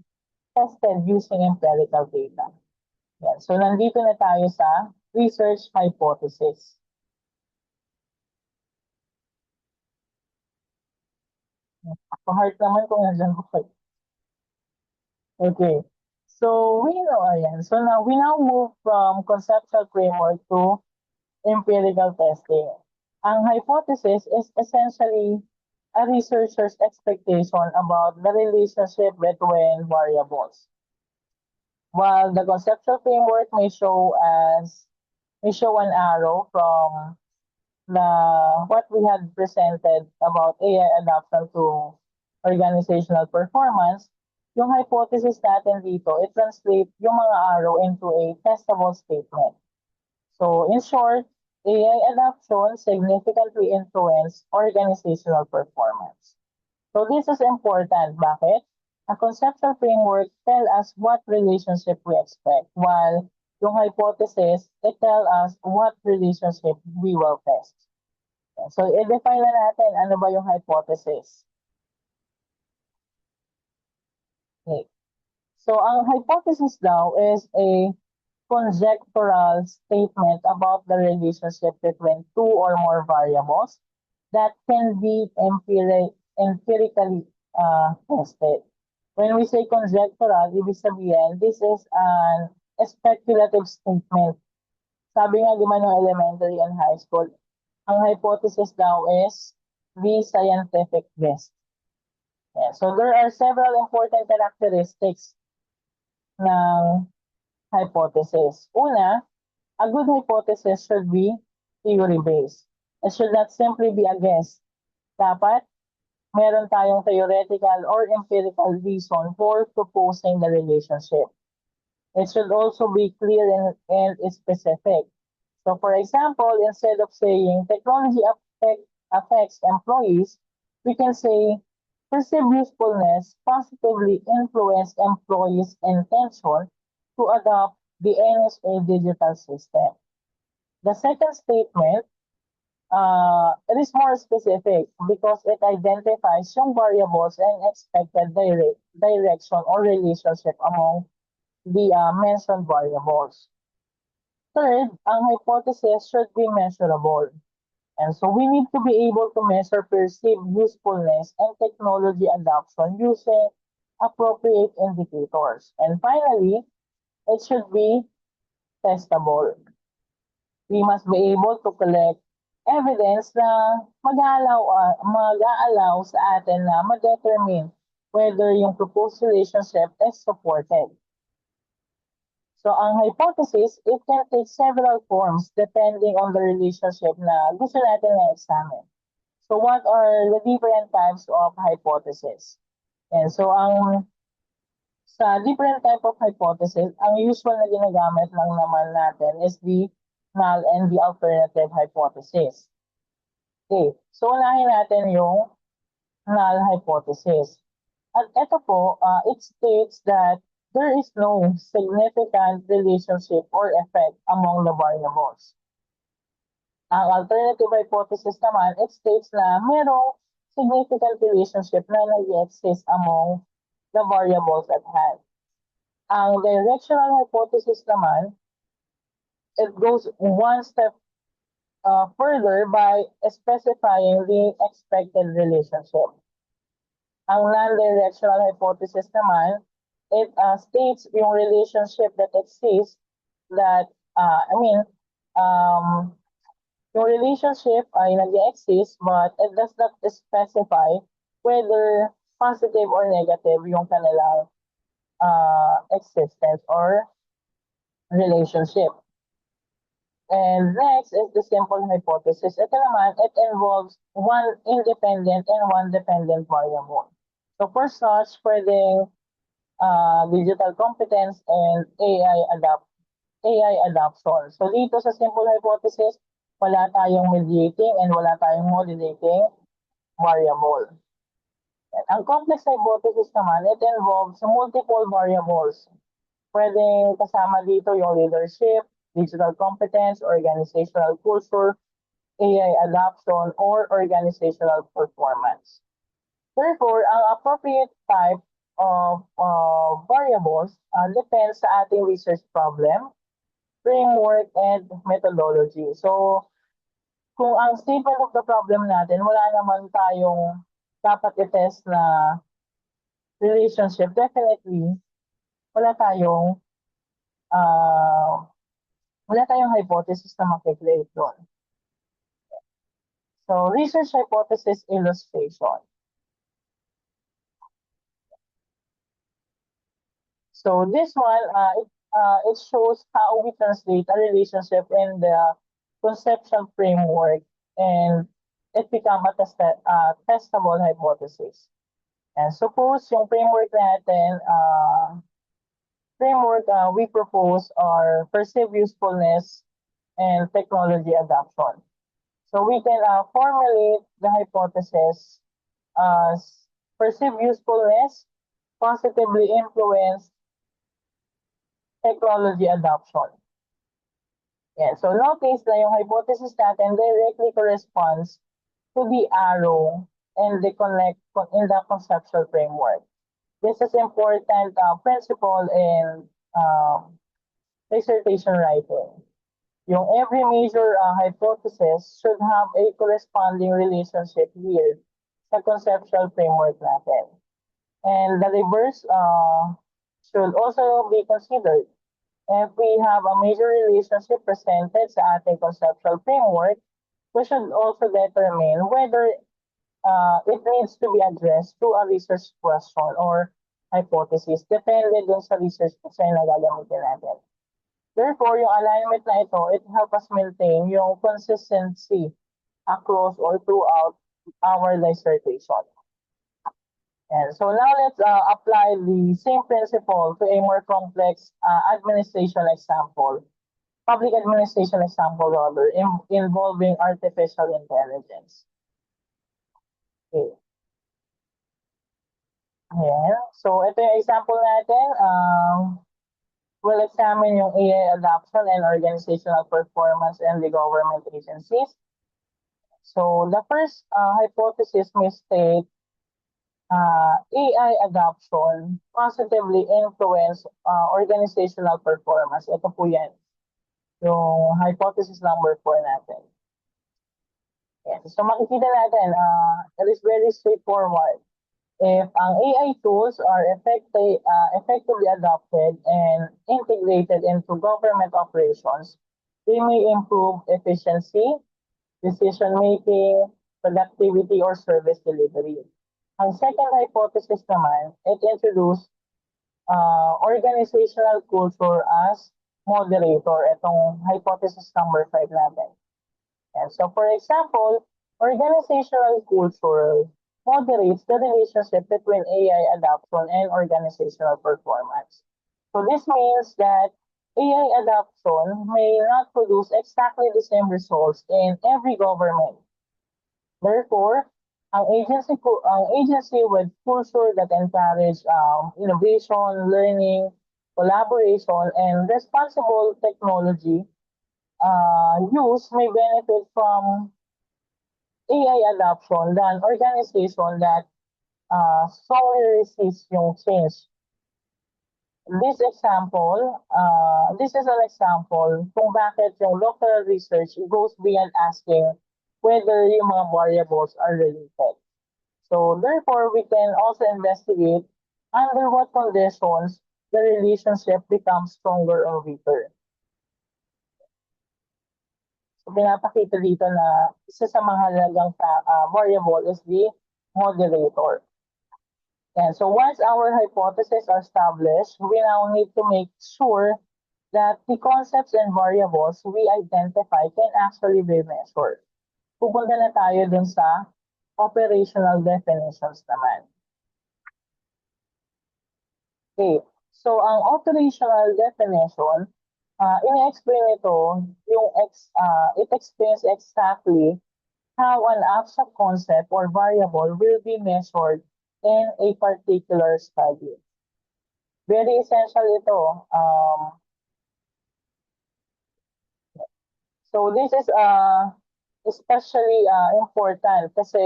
tested using empirical data. Yan. So nandito na tayo sa research hypothesis. Pa-heart naman kung nandiyan ko kayo. Okay. So we know, ayan. So now we now move from conceptual framework to empirical testing. Ang hypothesis is essentially a researcher's expectation about the relationship between variables. While the conceptual framework may show an arrow from what we had presented about AI adoption to organizational performance, yung hypothesis natin dito, it translates yung mga arrow into a testable statement. So in short, AI adoption significantly influence organizational performance. So this is important. Bakit? A conceptual framework tell us what relationship we expect, while yung hypothesis, it tell us what relationship we will test. So i-define na natin ano ba yung hypothesis. Okay. So ang hypothesis daw is a conjectural statement about the relationship between two or more variables that can be empirically tested. When we say conjectural, ibig sabihin, this is a speculative statement. Sabi nga di ba ng elementary and high school, ang hypothesis daw is the scientific guess. Yeah, so there are several important characteristics ng hypothesis. Una, a good hypothesis should be theory-based. It should not simply be a guess. Dapat meron tayong theoretical or empirical reason for proposing the relationship. It should also be clear and specific. So for example, instead of saying technology affects employees, we can say perceived usefulness positively influence employees' intention to adopt the NSA digital system. The second statement, it is more specific because it identifies yung variables and expected direction or relationship among the mentioned variables. Third, ang hypothesis should be measurable. And so we need to be able to measure perceived usefulness and technology adoption using appropriate indicators. And finally, it should be testable. We must be able to collect evidence na mag-aalaw sa atin na ma-determine whether yung proposed relationship is supported. So, ang hypothesis, it can take several forms depending on the relationship na gusto natin na examine. So, what are the different types of hypothesis? And so, sa different type of hypothesis, ang usual na ginagamit lang naman natin is the null and the alternative hypothesis. Okay, so unahin natin yung null hypothesis. At ito po, it states that there is no significant relationship or effect among the variables. Ang alternative hypothesis naman, it states na merong significant relationship na nag-exist among the variables at hand. Ang directional hypothesis naman, it goes one step further by specifying the expected relationship. Ang non-directional hypothesis naman, it states yung relationship that exists that, yung relationship ay nag-exist but it does not specify whether positive or negative yung kanilang existence or relationship. And next is the simple hypothesis. Ito naman, it involves one independent and one dependent variable. So for such, pwedeng digital competence and AI adoption. So dito sa simple hypothesis, wala tayong mediating and wala tayong modulating variable. And ang complex hypothesis naman, it involves multiple variables. Pwedeng kasama dito yung leadership, digital competence, organizational culture, AI adoption, or organizational performance. Therefore, ang appropriate type of variables depends sa ating research problem, framework, and methodology. So, kung ang statement of the problem natin, wala naman tayong dapat i-test na relationship, definitely, wala tayong hypothesis na makikreate doon. So, research hypothesis illustration. So, this one, it shows how we translate a relationship in the conceptual framework and it become a testable hypothesis. And suppose yung framework natin, we propose are perceived usefulness and technology adoption. So we can formulate the hypothesis as perceived usefulness positively influence technology adoption. Yeah, so notice na yung hypothesis natin directly corresponds to the arrow and the connect in the conceptual framework. This is important principle in dissertation writing. Yung every major hypothesis should have a corresponding relationship here sa conceptual framework natin. And the reverse should also be considered. If we have a major relationship presented sa ating conceptual framework, we should also determine whether it needs to be addressed through a research question or hypothesis. Depende dun sa research question na gagamitin natin. Therefore, yung alignment na ito, it helps us maintain yung consistency across or throughout our dissertation. And so now let's apply the same principle to a more complex administration example, public administration example rather, involving artificial intelligence. Okay. Ayan. So ito yung example natin. We'll examine yung AI adoption and organizational performance in the government agencies. So the first hypothesis may state AI adoption positively influence organizational performance. Ito po yan. Yung hypothesis number 4 natin. Yes. So makikita natin, it is very straightforward. If ang AI tools are effectively adopted and integrated into government operations, they may improve efficiency, decision-making, productivity, or service delivery. Ang second hypothesis naman, it introduced organizational culture as moderator. Itong hypothesis number 5 natin. And so for example, organizational culture moderates the relationship between AI adoption and organizational performance. So this means that AI adoption may not produce exactly the same results in every government. Therefore, ang agency with culture that encourage innovation, learning, collaboration, and responsible technology use may benefit from AI adoption than organization that strongly resist yung change. This is an example kung bakit yung local research goes beyond asking whether yung mga variables are related. So therefore, we can also investigate under what conditions the relationship becomes stronger or weaker. So pinapakita dito na isa sa mga halagang variable is the moderator. And so once our hypotheses are established, we now need to make sure that the concepts and variables we identify can actually be measured. Pupunta na tayo dun sa operational definitions naman. Okay, so ang operational definition, ina-explain ito, it explains exactly how an abstract concept or variable will be measured in a particular study. Very essential ito. So this is especially important kasi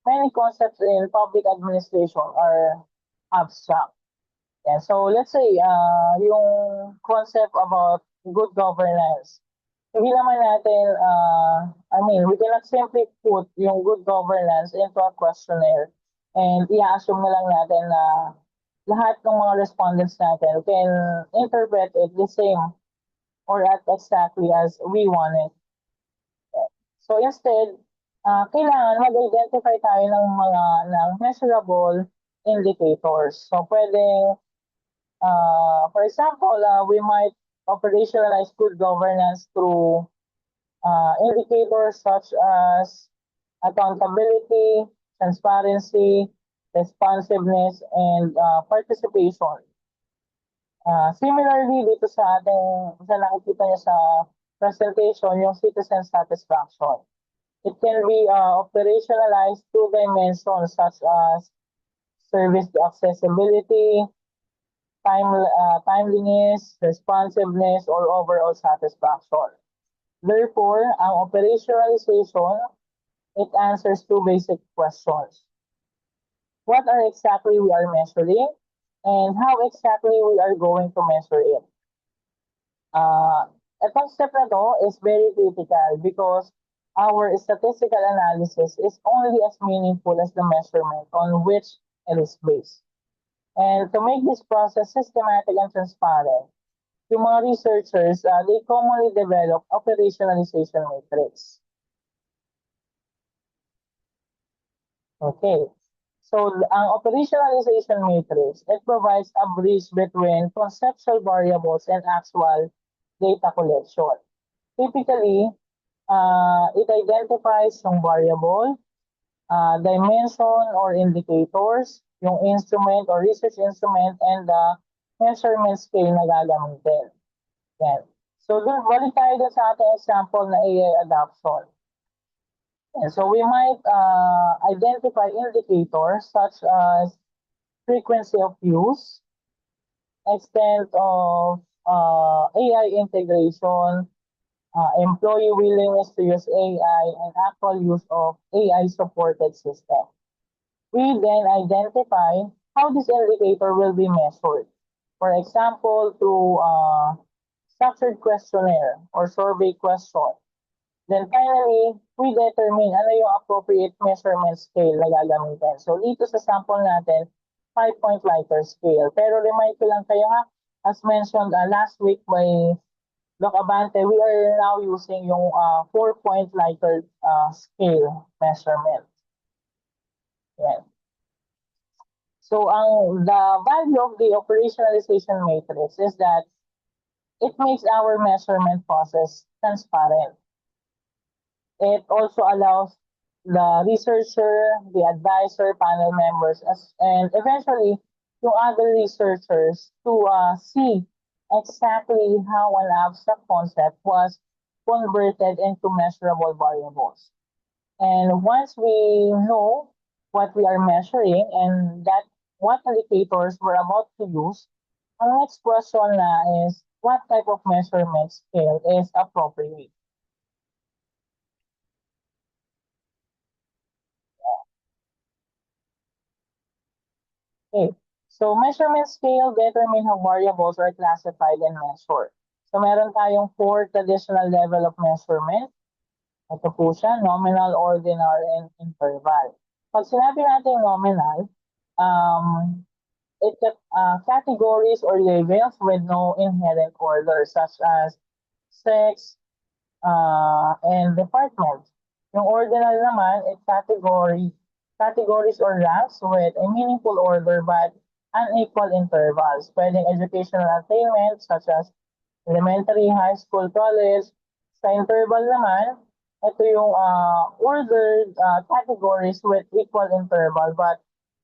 many concepts in public administration are abstract. Yeah, so let's say yung concept about good governance. Hindi naman natin, we cannot simply put yung good governance into a questionnaire and i-assume na lang natin na lahat ng mga respondents natin can interpret it the same or at exactly as we want it. So instead, kailangan mag-identify tayo ng measurable indicators. So pwedeng, for example, we might operationalize good governance through indicators such as accountability, transparency, responsiveness, and participation. Similarly, dito sa nakikita niyo sa presentation, yung citizen satisfaction. It can be operationalized through dimensions such as service accessibility, timeliness, responsiveness, or overall satisfaction. Therefore, ang operationalization, it answers two basic questions. What are exactly we are measuring, and how exactly we are going to measure it? Itong step na to is very critical because our statistical analysis is only as meaningful as the measurement on which it is based. And to make this process systematic and transparent, yung mga researchers, they commonly develop operationalization matrix. Okay. So, ang operationalization matrix, it provides a bridge between conceptual variables and actual data collection. Typically, it identifies yung variable, dimension or indicators, yung instrument or research instrument, and the measurement scale na gagamitin. Yan. So, balik tayo dun sa ating example na AI adoption. And so, we might identify indicators such as frequency of use, extent of AI integration, employee willingness to use AI, and actual use of AI-supported system. We then identify how this indicator will be measured. For example, through structured questionnaire or survey question. Then finally, we determine ano yung appropriate measurement scale na gagamitin. So dito sa sample natin, 5-point Likert scale. Pero remind ko lang kayo as mentioned last week by Doc Abante, we are now using yung 4-point Likert scale measurement. Yan. So the value of the operationalization matrix is that it makes our measurement process transparent. It also allows the researcher, the advisor, panel members, and eventually to other researchers to see exactly how an abstract concept was converted into measurable variables. And once we know what we are measuring and that what indicators we're about to use, our next question na is what type of measurement scale is appropriate? Okay. So measurement scale determine how variables are classified and measured. So meron tayong four traditional level of measurement. Ito po siya, nominal, ordinal, and interval. Pag sinabi natin nominal, um, it categories or labels with no inherent order such as sex and department. Yung ordinal naman, it categories or ranks with a meaningful order but unequal intervals. Pwedeng educational attainment such as elementary, high school, college. Sa interval naman, ito yung ordered categories with equal interval but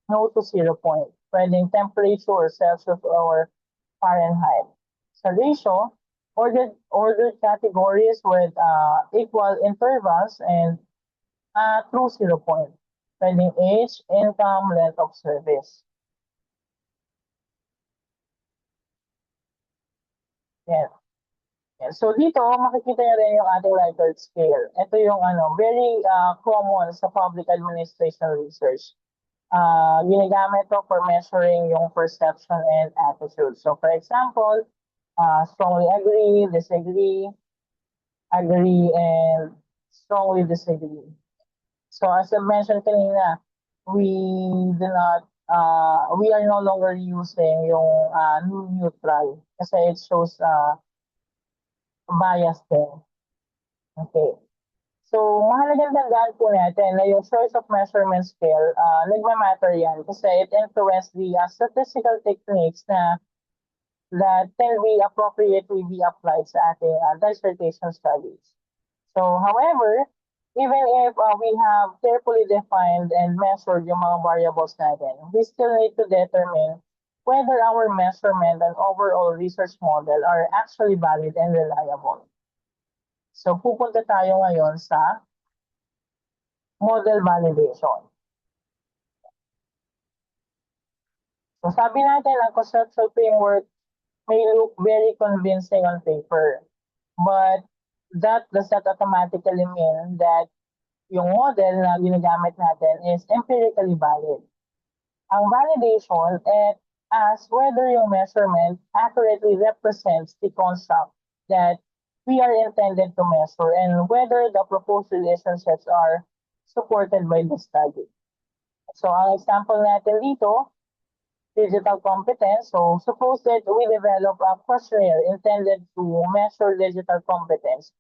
no to 0 point. Pwedeng temperature, Celsius, or Fahrenheit. Sa ratio, ordered categories with equal intervals and true 0 point. Pwedeng age, income, length of service. Yan. So dito, makikita niyo rin yung ating Likert scale. Ito yung very common sa public administration research. Ginagamit to for measuring yung perception and attitude. So for example, strongly agree, disagree, agree, and strongly disagree. So as I mentioned kanina, we do not, we are no longer using yung neutral kasi it shows bias din. Okay. So, mahalagang tandaan po natin na yung choice of measurement scale, nagmamatter yan kasi it influences the statistical techniques na that can be appropriately be applied sa ating dissertation studies. So, however, even if we have carefully defined and measured yung mga variables natin, we still need to determine whether our measurement and overall research model are actually valid and reliable. So, pupunta tayo ngayon sa model validation. So, sabi natin, ang conceptual framework may look very convincing on paper, but that does not automatically mean that yung model na ginagamit natin is empirically valid. Ang validation, it asks whether yung measurement accurately represents the construct that we are intended to measure and whether the proposed relationships are supported by the study. So, ang example natin dito, digital competence. So, suppose that we develop a questionnaire intended to measure digital competence.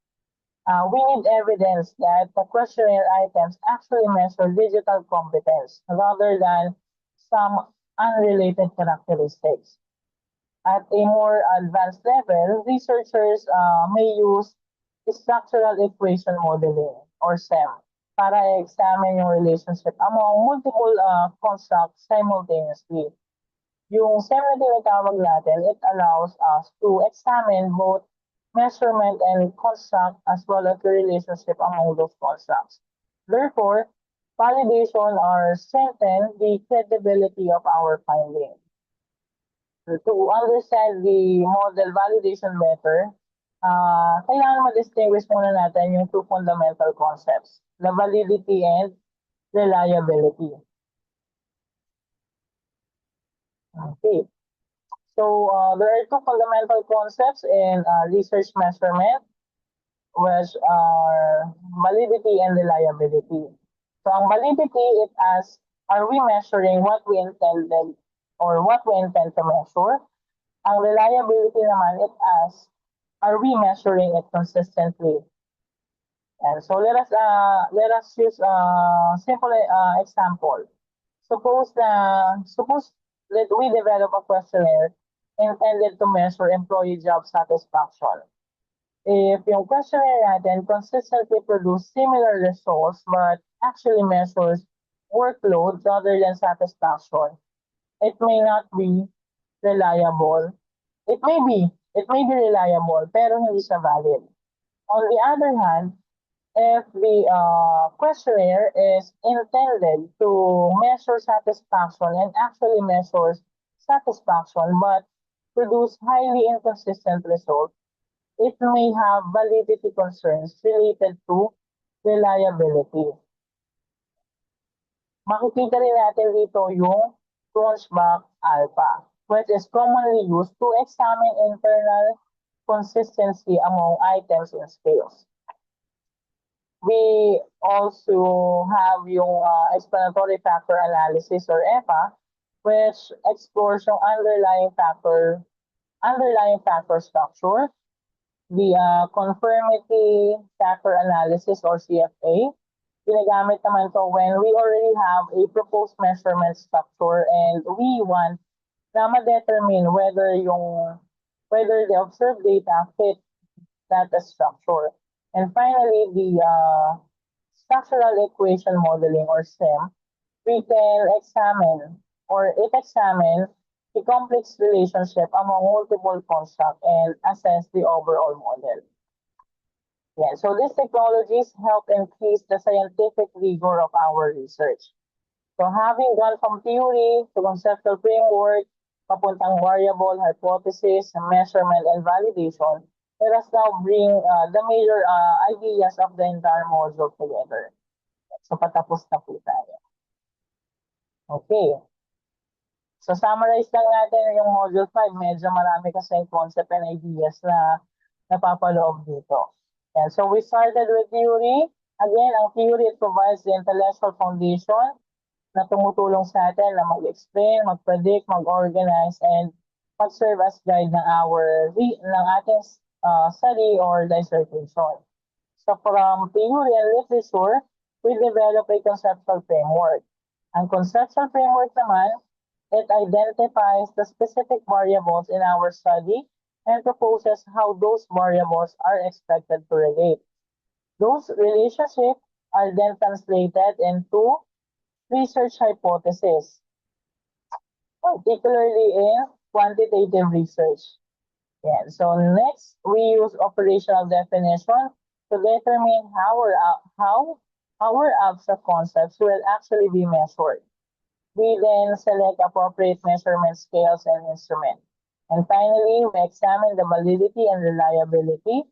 We need evidence that the questionnaire items actually measure digital competence rather than some unrelated characteristics. At a more advanced level, researchers may use structural equation modeling or SEM para examine yung relationship among multiple constructs simultaneously. Yung SEM na tinatawag natin, it allows us to examine both measurement and construct as well as the relationship among those constructs. Therefore, validation or strengthen the credibility of our findings. To understand the model validation better, kailangan ma-distinguish muna natin yung two fundamental concepts, the validity and reliability. Okay. So there are two fundamental concepts in research measurement, which are validity and reliability. So ang validity, it asks, are we measuring what we intended or what we intend to measure? Ang reliability naman, it asks, are we measuring it consistently? And so let us use a simple example. suppose that we develop a questionnaire intended to measure employee job satisfaction. If yung questionnaire natin consistently produce similar results but actually measures workload rather than satisfaction, it may not be reliable. It may be reliable, pero hindi siya valid. On the other hand, if the questionnaire is intended to measure satisfaction and actually measures satisfaction but produce highly inconsistent results, it may have validity concerns related to reliability. Makikita rin natin dito yung Cronbach alpha, which is commonly used to examine internal consistency among items and scales. We also have yung explanatory factor analysis or EFA, which explores yung underlying factor structure, the conformity factor analysis or CFA. Ginagamit naman to when we already have a proposed measurement structure and we want na ma-determine whether the observed data fit that structure. And finally, the structural equation modeling or SEM, we can examine or it examines the complex relationship among multiple constructs and assess the overall model. Yeah, so these technologies help increase the scientific rigor of our research. So having gone from theory to conceptual framework, papuntang variable, hypothesis, measurement, and validation, let us now bring the major ideas of the entire module together. So patapos na po tayo. Okay. So summarize lang natin yung module 5. Medyo marami kasi concept and ideas na napapaloob dito. And so we started with theory. Again, ang theory, it provides the intellectual foundation na tumutulong sa atin na mag-explain, mag-predict, mag-organize, and mag-serve as guide ng ating study or dissertation. So from theory and literature, we develop a conceptual framework. Ang conceptual framework naman, it identifies the specific variables in our study and proposes how those variables are expected to relate. Those relationships are then translated into research hypotheses, particularly in quantitative research. Yeah. So next, we use operational definition to determine how our abstract concepts will actually be measured. We then select appropriate measurement scales and instruments. And finally, we examine the validity and reliability.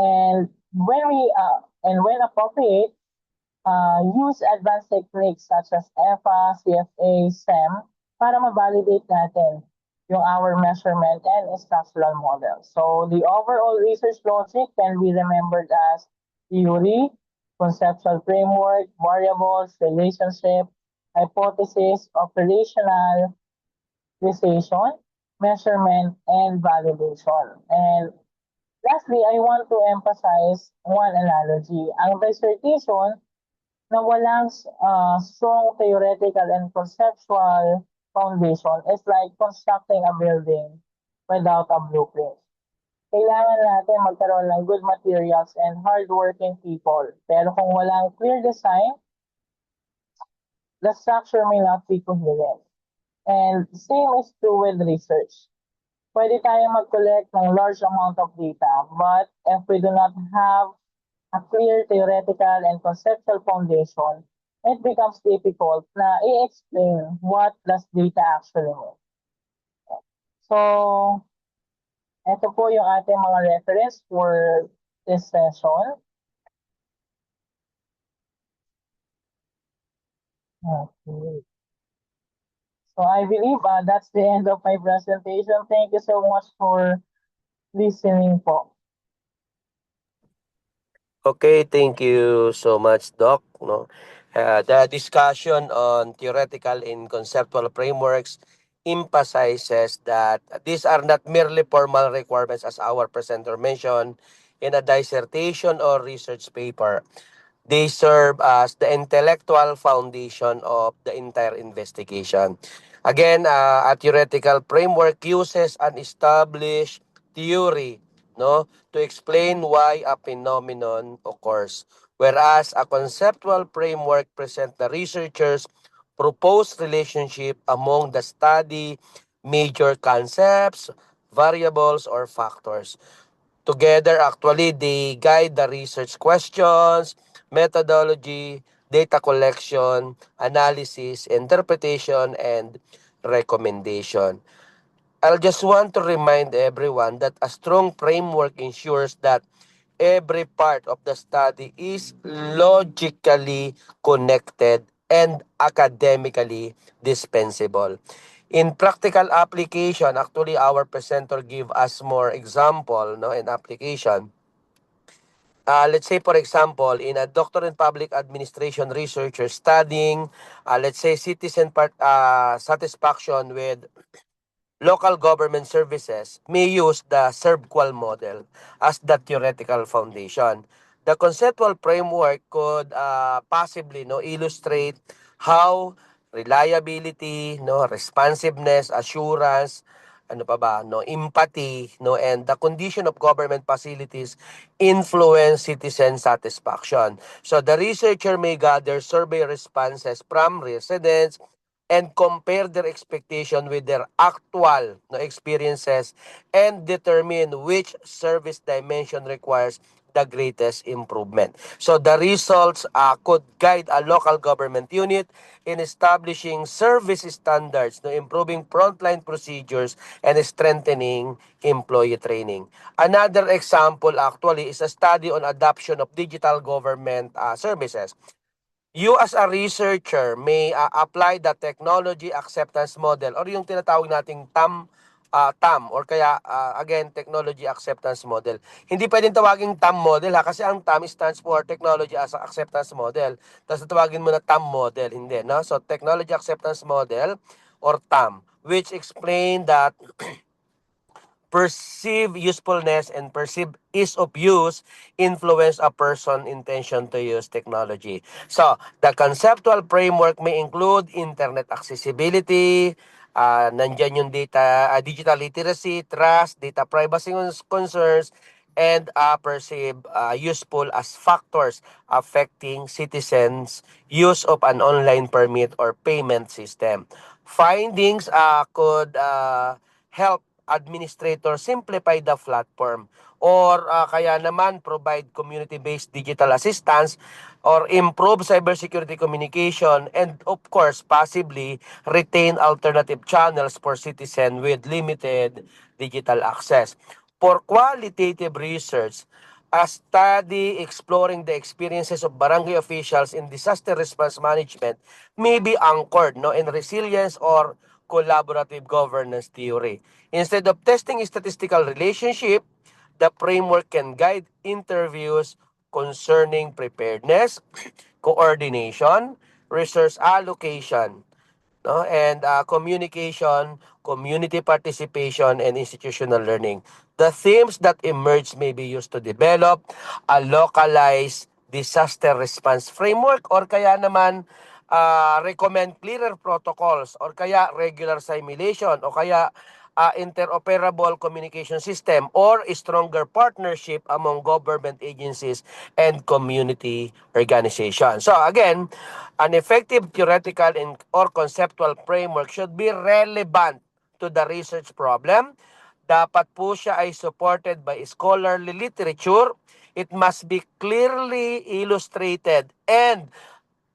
And when appropriate, use advanced techniques such as EFA, CFA, SEM para ma-validate natin yung our measurement and structural model. So the overall research logic can be remembered as theory, conceptual framework, variables, relationship, hypothesis, operational, precision, measurement, and validation. And lastly, I want to emphasize one analogy. Ang dissertation na walang strong theoretical and conceptual foundation is like constructing a building without a blueprint. Kailangan natin magkaroon ng good materials and hardworking people. Pero kung walang clear design, the structure may not be coherent. And same is true with research. Pwede tayong mag-collect ng large amount of data, but if we do not have a clear theoretical and conceptual foundation, it becomes difficult na i-explain what does data actually mean. So, ito po yung ating mga reference for this session. Okay. So I believe that's the end of my presentation. Thank you so much for listening po. Okay, thank you so much, Doc. No, the discussion on theoretical and conceptual frameworks emphasizes that these are not merely formal requirements, as our presenter mentioned, in a dissertation or research paper. they serve as the intellectual foundation of the entire investigation. Again, a theoretical framework uses an established theory, no, to explain why a phenomenon occurs, whereas a conceptual framework presents the researchers' proposed relationship among the study major concepts, variables, or factors. Together, actually, they guide the research questions, methodology, data collection, analysis, interpretation, and recommendation. I'll just want to remind everyone that a strong framework ensures that every part of the study is logically connected and academically dispensable. In practical application, actually our presenter give us more example, no, in application. Let's say, for example, in a doctor in public administration researcher studying, let's say, citizen satisfaction with local government services may use the SERVQUAL model as the theoretical foundation. The conceptual framework could possibly, no, illustrate how reliability, no, responsiveness, assurance, ano pa ba, no, empathy, no, and the condition of government facilities influence citizen satisfaction. So the researcher may gather survey responses from residents and compare their expectation with their actual, no, experiences and determine which service dimension requires the greatest improvement. So the results could guide a local government unit in establishing service standards, no, improving frontline procedures, and strengthening employee training. Another example actually is a study on adoption of digital government services. You as a researcher may apply the technology acceptance model or yung tinatawag nating TAM or kaya again technology acceptance model. Hindi pwedeng tawagin TAM model ha kasi ang TAM stands for technology as acceptance model. Tapos tawagin mo na TAM model, hindi, no? So technology acceptance model or TAM, which explain that perceived usefulness and perceived ease of use influence a person's intention to use technology. So, the conceptual framework may include internet accessibility, nandyan yung digital literacy, trust, data privacy concerns, and perceived useful as factors affecting citizens' use of an online permit or payment system. Findings could help administrator simplify the platform or kaya naman provide community-based digital assistance or improve cybersecurity communication and of course possibly retain alternative channels for citizen with limited digital access. For qualitative research, a study exploring the experiences of barangay officials in disaster response management may be anchored, no, in resilience or collaborative governance theory. Instead of testing a statistical relationship, the framework can guide interviews concerning preparedness, coordination, resource allocation, no, and communication, community participation, and institutional learning. The themes that emerge may be used to develop a localized disaster response framework or kaya naman recommend clearer protocols or kaya regular simulation o kaya interoperable communication system or a stronger partnership among government agencies and community organizations. So again, an effective theoretical or conceptual framework should be relevant to the research problem. Dapat po siya ay supported by scholarly literature. It must be clearly illustrated and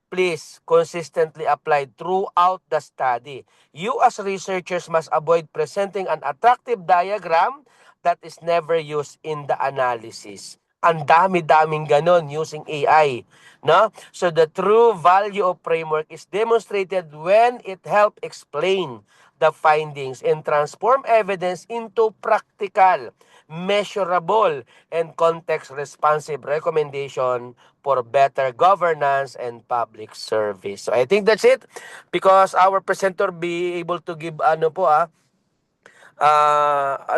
please consistently applied throughout the study. You as researchers must avoid presenting an attractive diagram that is never used in the analysis. Ang dami-daming ganon using AI, no? So the true value of framework is demonstrated when it help explain the findings and transform evidence into practical, measurable, and context-responsive recommendation for better governance and public service. So I think that's it because our presenter be able to give ano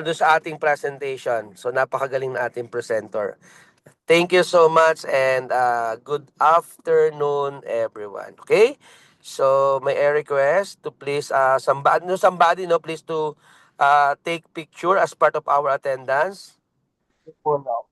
sa ating presentation. So napakagaling na ating presenter. Thank you so much and good afternoon everyone. Okay? So may I request to please somebody no please to take picture as part of our attendance. Puno.